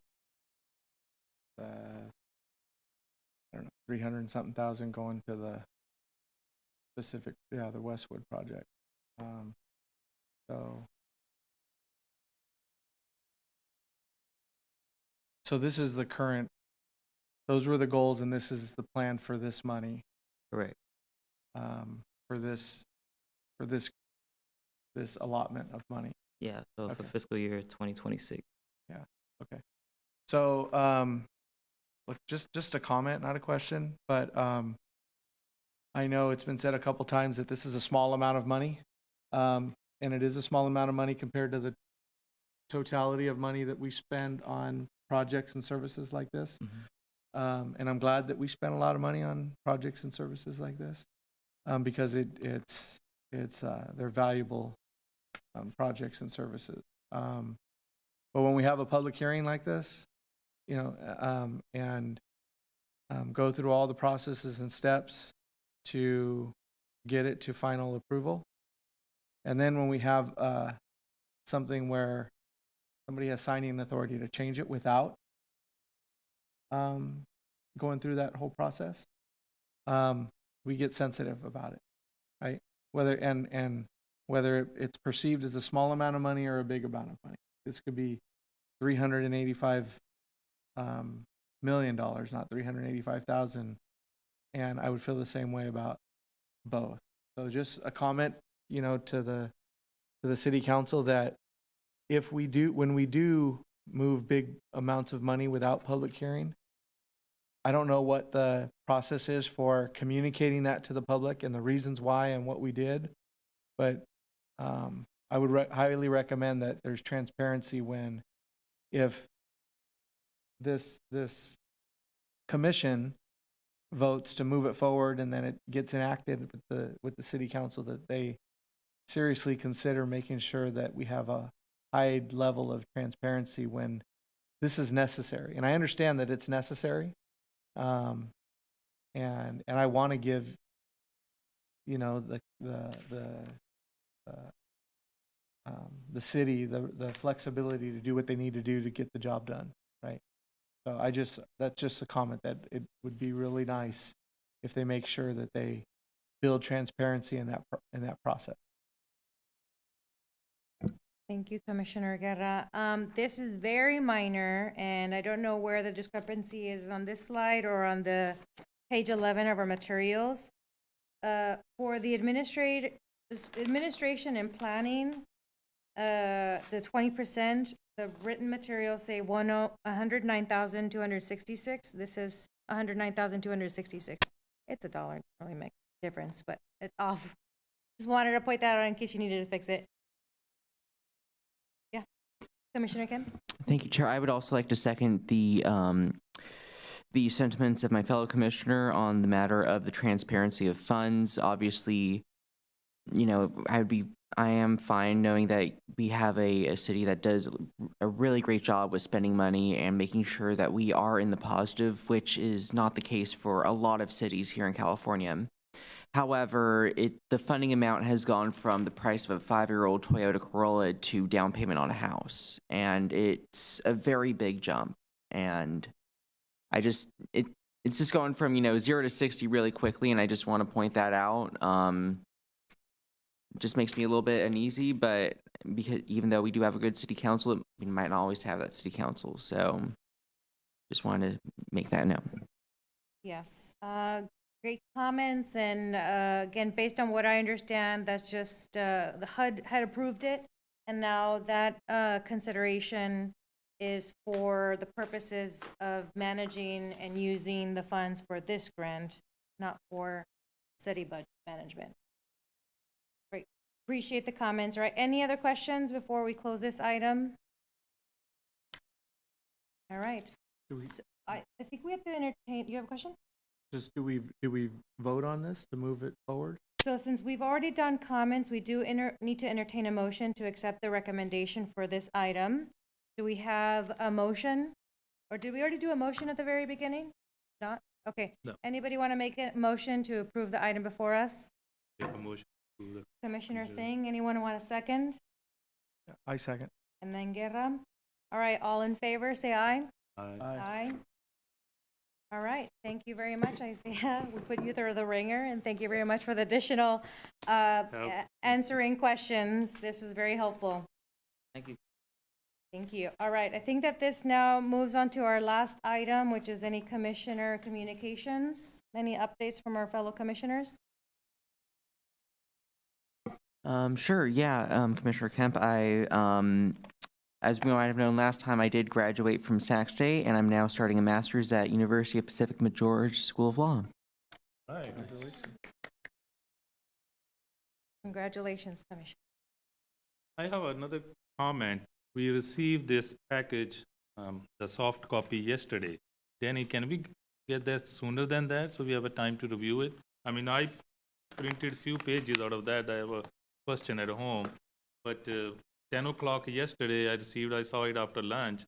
the, I don't know, 300 and something thousand going to the specific, the Westwood project. So this is the current, those were the goals, and this is the plan for this money, Correct. for this allotment of money. Yeah, so for Okay. fiscal year 2026. Okay. So, look, just a comment, not a question, but I know it's been said a couple times that this is a small amount of money, and it is a small amount of money compared to the totality of money that we spend on projects and services like this. And I'm glad that we spend a lot of money on projects and services like this, because it's they're valuable projects and services. But when we have a public hearing like this, and go through all the processes and steps to get it to final approval, and then when we have something where somebody has signing authority to change it without going through that whole process, we get sensitive about it, right? Whether it's perceived as a small amount of money or a big amount of money. This could be $385 million, not 385,000, and I would feel the same way about both. So just a comment, to the city council, that when we do move big amounts of money without public hearing, I don't know what the process is for communicating that to the public and the reasons why and what we did, but I would highly recommend that there's transparency if this commission votes to move it forward and then it gets enacted with the city council, that they seriously consider making sure that we have a high level of transparency when this is necessary. And I understand that it's necessary, and I want to give the city the flexibility to do what they need to do to get the job done, right? So that's just a comment, that it would be really nice if they make sure that they build transparency in that process. Thank you, Commissioner Guerra. This is very minor, and I don't know where the discrepancy is on this slide or on the page 11 of our materials. For the administration and planning, the 20%, the written materials say 109,266. This is 109,266. It's $1. Doesn't really make a difference, but it's off. Just wanted to point that out in case you needed to fix it. Yeah. Commissioner Kim? Thank you, Chair. I would also like to second the sentiments of my fellow commissioner on the matter of the transparency of funds. Obviously, you know, I am fine knowing that we have a city that does a really great job with spending money and making sure that we are in the positive, which is not the case for a lot of cities here in California. However, the funding amount has gone from the price of a 5-year-old Toyota Corolla to down payment on a house, and it's a very big jump. And it's just going from 0 to 60 really quickly, and I just want to point that out. It just makes me a little bit uneasy, but because even though we do have a good city council, we might not always have that city council. So, just wanted to make that known. Yes. Great comments, and again, based on what I understand, that's just the HUD had approved it, and now that consideration is for the purposes of managing and using the funds for this grant, not for city budget management. Great. Appreciate the comments. All right, any other questions before we close this item? All right. So I think we have to entertain, you have a question? Just do we vote on this to move it forward? So since we've already done comments, we do need to entertain a motion to accept the recommendation for this item. Do we have a motion? Or did we already do a motion at the very beginning? Not? Okay. No. Anybody want to make a motion to approve the item before us? Make a motion to the Commissioner Singh, anyone want a second? I second. And then Guerra. All right, all in favor, say aye. Aye. All right, thank you very much, Isaiah. We put you through the ringer, and thank you very much for the additional answering questions. This is very helpful. Thank you. Thank you. All right, I think that this now moves on to our last item, which is any commissioner communications. Any updates from our fellow commissioners? Sure, yeah, Commissioner Kemp, as we might have known last time, I did graduate from Sac State, and I'm now starting a master's at University of Pacific Midgeorge School of Law. Right. Congratulations, Commissioner. I have another comment. We received this package, the soft copy yesterday. Danny, can we get that sooner than that so we have a time to review it? I mean, I printed few pages out of that. I have a question at home, but 10 o'clock yesterday I saw it after lunch,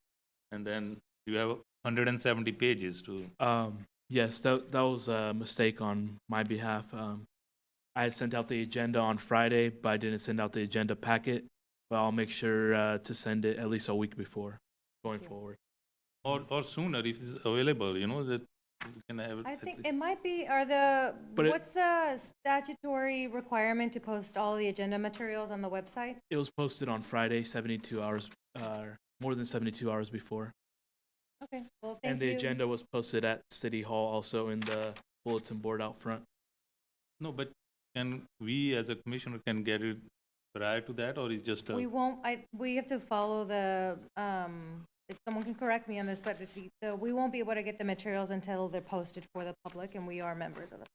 and then you have 170 pages to. Yes, that was a mistake on my behalf. I had sent out the agenda on Friday, but I didn't send out the agenda packet. But I'll make sure to send it at least a week before going forward. Or sooner if it's available, that we can have it. I at think least. it might be, But what's the statutory requirement to post all the agenda materials on the website? It was posted on Friday, 72 hours, more than 72 hours before. Okay, well, thank And you. the agenda was posted at City Hall, also in the bulletin board out front. No, but can we as a commissioner can get it prior to that, or is just a? We won't, we have to follow the, if someone can correct me on this, but we won't be able to get the materials until they're posted for the public, and we are members of it.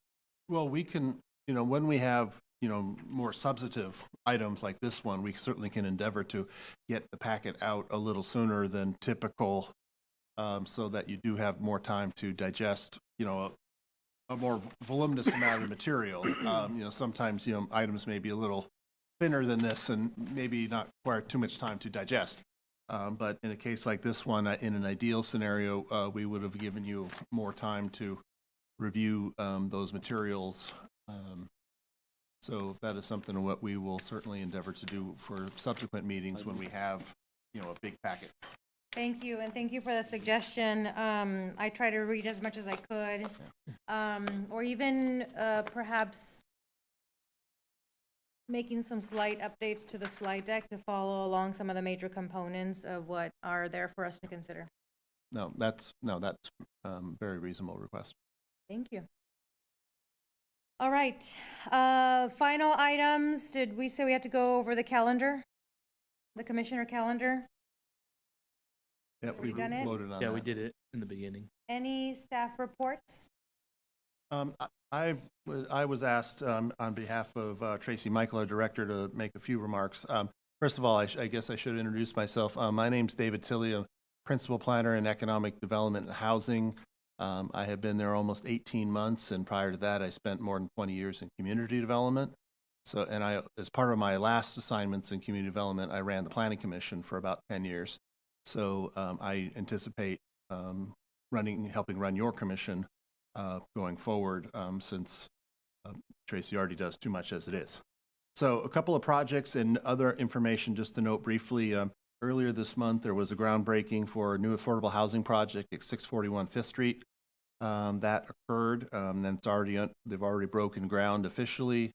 Well, we can, when we have, more substantive items like this one, we certainly can endeavor to get the packet out a little sooner than typical, so that you do have more time to digest, a more voluminous amount of material. Sometimes, items may be a little thinner than this and maybe not require too much time to digest. But in a case like this one, in an ideal scenario, we would have given you more time to review those materials. So that is something what we will certainly endeavor to do for subsequent meetings when we have, a big packet. Thank you, and thank you for the suggestion. I try to read as much as I could. Or even perhaps making some slight updates to the slide deck to follow along some of the major components of what are there for us to consider. No, that's very reasonable request. Thank you. All right, final items. Did we say we had to go over the calendar? The commissioner calendar? Yeah, we done it? voted on Yeah, that. we did it in the beginning. Any staff reports? I was asked on behalf of Tracy Michael, our director, to make a few remarks. First of all, I guess I should introduce myself. My name's David Tilley, I'm principal planner in economic development and housing. I have been there almost 18 months, and prior to that, I spent more than 20 years in community development. So, and as part of my last assignments in community development, I ran the Planning Commission for about 10 years. So I anticipate helping run your commission going forward, since Tracy already does too much as it is. So a couple of projects and other information just to note briefly. Earlier this month, there was a groundbreaking for a new affordable housing project at 641 Fifth Street. That occurred. Then they've already broken ground officially.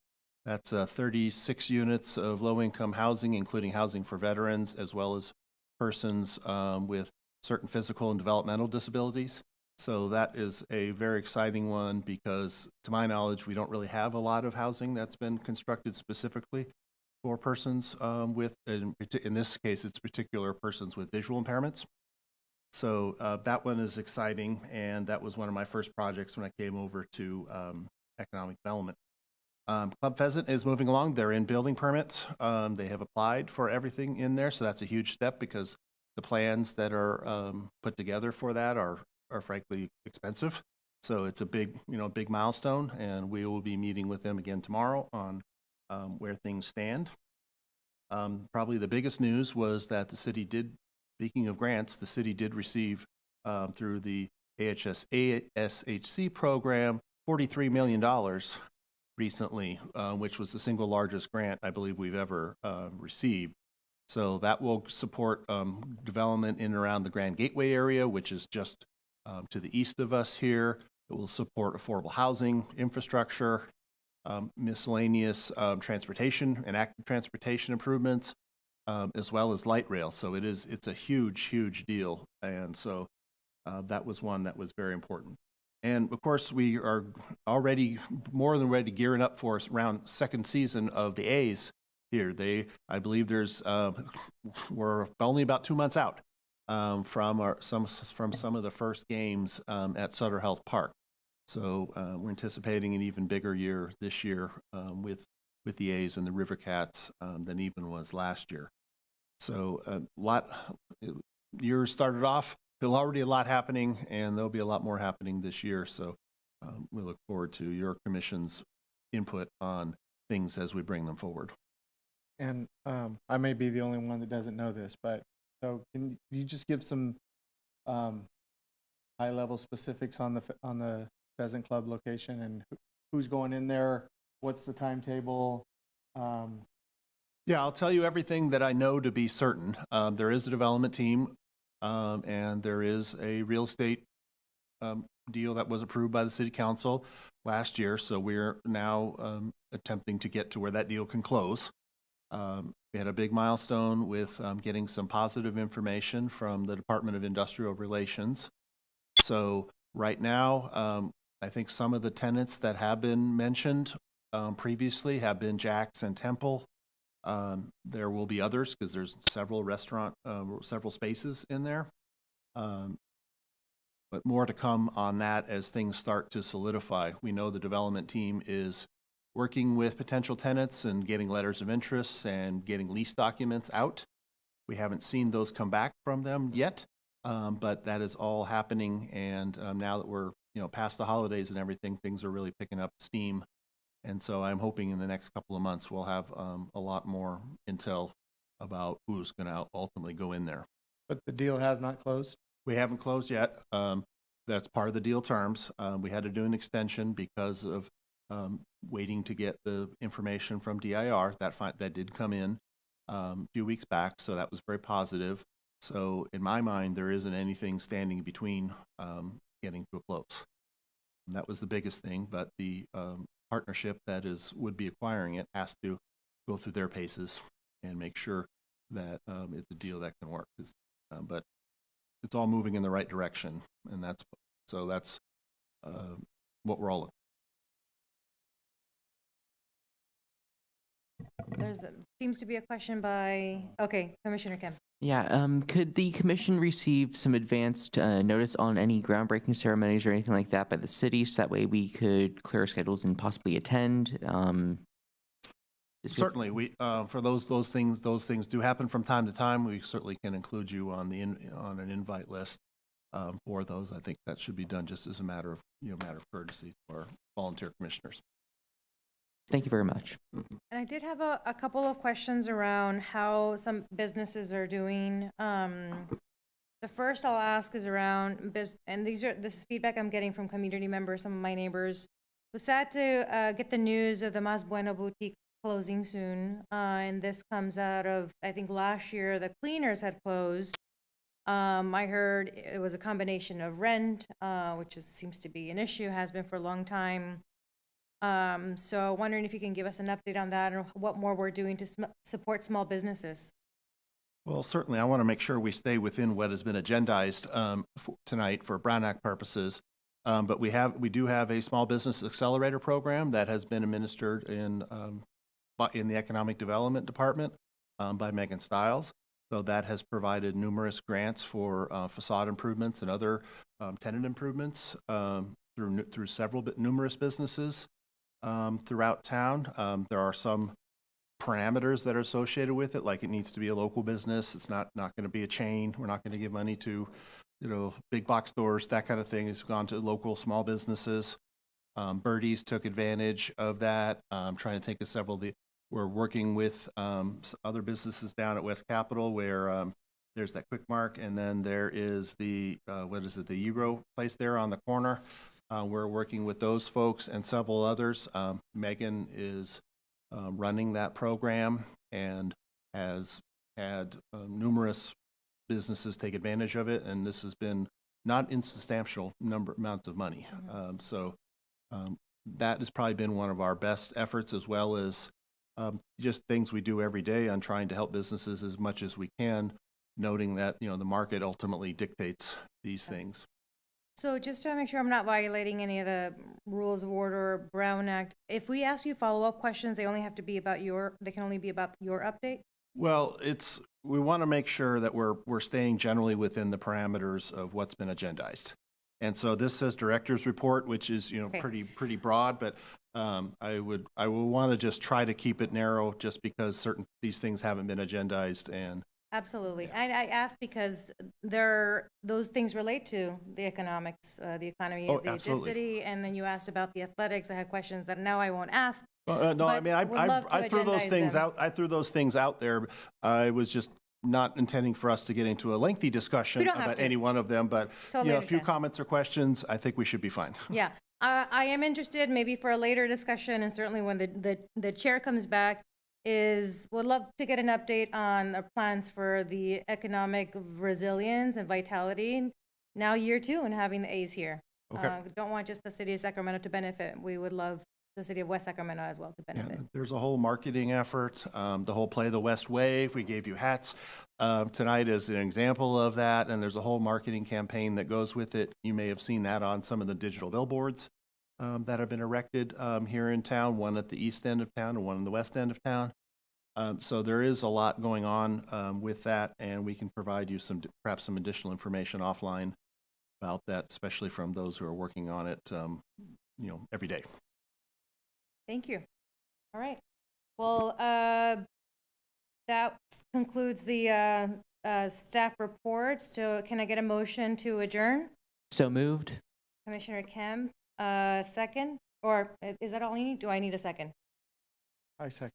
That's 36 units of low-income housing, including housing for veterans, as well as persons with certain physical and developmental disabilities. So that is a very exciting one because, to my knowledge, we don't really have a lot of housing that's been constructed specifically for persons with, in this case, it's particular persons with visual impairments. So that one is exciting, and that was one of my first projects when I came over to economic development. Club Pheasant is moving along. They're in building permits. They have applied for everything in there, so that's a huge step because the plans that are put together for that are frankly expensive. So it's a big milestone, and we will be meeting with them again tomorrow on where things stand. Probably the biggest news was that the city did, speaking of grants, the city did receive through the ASHC program $43 million recently, which was the single largest grant I believe we've ever received. So that will support development in and around the Grand Gateway area, which is just to the east of us here. It will support affordable housing, infrastructure, miscellaneous transportation and active transportation improvements, as well as light rail. So it's a huge deal. And so that was one that was very important. And of course, we are already more than ready gearing up for around second season of the A's here. I believe we're only about 2 months out from some of the first games at Sutter Health Park. So we're anticipating an even bigger year this year with the A's and the River Cats than even was last year. So year started off. There's already a lot happening, and there'll be a lot more happening this year. So we look forward to your commission's input on things as we bring them forward. And I may be the only one that doesn't know this, but so can you just give some high-level specifics on the Pheasant Club location and who's going in there? What's the timetable? Yeah, I'll tell you everything that I know to be certain. There is a development team, and there is a real estate deal that was approved by the city council last year. So we're now attempting to get to where that deal can close. We had a big milestone with getting some positive information from the Department of Industrial Relations. So right now, I think some of the tenants that have been mentioned previously have been Jack's and Temple. There will be others because there's several spaces in there. But more to come on that as things start to solidify. We know the development team is working with potential tenants and getting letters of interest and getting lease documents out. We haven't seen those come back from them yet, but that is all happening. And now that we're past the holidays and everything, things are really picking up steam. And so I'm hoping in the next couple of months we'll have a lot more intel about who's going to ultimately go in there. But the deal has not closed? We haven't closed yet. That's part of the deal terms. We had to do an extension because of waiting to get the information from DIR. That did come in a few weeks back, so that was very positive. So in my mind, there isn't anything standing between getting to a close. And that was the biggest thing, but the partnership that would be acquiring it has to go through their paces and make sure that it's a deal that can work. But it's all moving in the right direction, and that's what we're all looking. Seems to be a question by, okay, Commissioner Kim. Yeah, could the commission receive some advanced notice on any groundbreaking ceremonies or anything like that by the city, so that way we could clear our schedules and possibly attend? Certainly, we for those things do happen from time to time. We certainly can include you on on an invite list for those. I think that should be done just as a matter of courtesy to our volunteer commissioners. Thank you very much. And I did have a couple of questions around how some businesses are doing. The first I'll ask is around and this is feedback I'm getting from community members, some of my neighbors. Was sad to get the news of the Mas Bueno boutique closing soon, and this comes out of, I think last year the cleaners had closed. I heard it was a combination of rent, which seems to be an issue, has been for a long time. So wondering if you can give us an update on that and what more we're doing to support small businesses. Well, certainly, I want to make sure we stay within what has been agendized tonight for Brown Act purposes. But we do have a small business accelerator program that has been administered in the Economic Development Department by Megan Stiles. So that has provided numerous grants for facade improvements and other tenant improvements through numerous businesses throughout town. There are some parameters that are associated with it, like it needs to be a local business. It's not going to be a chain. We're not going to give money to big box stores. That kind of thing has gone to local small businesses. Birdies took advantage of that. I'm trying to think of several. We're working with other businesses down at West Capitol where there's that Quick Mark, and then there is the the Euro place there on the corner. We're working with those folks and several others. Megan is running that program and has had numerous businesses take advantage of it, and this has been not insubstantial amounts of money. That has probably been one of our best efforts, as well as just things we do every day on trying to help businesses as much as we can, noting that the market ultimately dictates these things. So just to make sure I'm not violating any of the rules of order or Brown Act, if we ask you follow-up questions, they can only be about your update? Well, we want to make sure that we're staying generally within the parameters of what's been agendized. And so this says director's report, which is Okay. pretty broad, but I will want to just try to keep it narrow, just because these things haven't been agendized. And Absolutely. I asked because those things relate to the economics, the economy Oh, of the absolutely. city, and then you asked about the athletics. I had questions that now I won't ask. no, I But mean, would love to I threw those agendize things them. out. I threw those things out there. I was just not intending for us to get into a lengthy discussion We don't have about to. any one of them, but Totally a few understand. comments or questions, I think we should be fine. Yeah, I am interested, maybe for a later discussion, and certainly when the chair comes back, would love to get an update on the plans for the economic resilience and vitality, now year 2 and having the A's here. Okay. Don't want just the city of Sacramento to benefit. We would love the city of West Sacramento as well to Yeah, benefit. there's a whole marketing effort, the whole Play the West Wave. We gave you hats tonight as an example of that, and there's a whole marketing campaign that goes with it. You may have seen that on some of the digital billboards that have been erected here in town, one at the east end of town and one in the west end of town. So there is a lot going on with that, and we can provide you perhaps some additional information offline about that, especially from those who are working on it, every day. Thank you. All right. Well, that concludes the staff reports. So can I get a motion to adjourn? So moved. Commissioner Kim, second? Or is that all you need? Do I need a second? I second.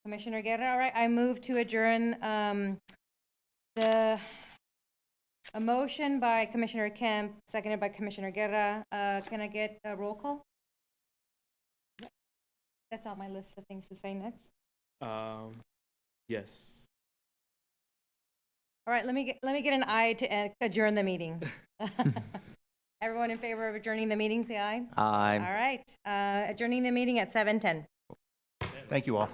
Commissioner Guerra, all right. I move to adjourn a motion by Commissioner Kim, seconded by Commissioner Guerra. Can I get a roll call? That's on my list of things to say next. Yes. All right, let me get an aye to adjourn the meeting. Everyone in favor of adjourning the meeting, say aye. All right, adjourning the meeting at 7:10. Thank you all.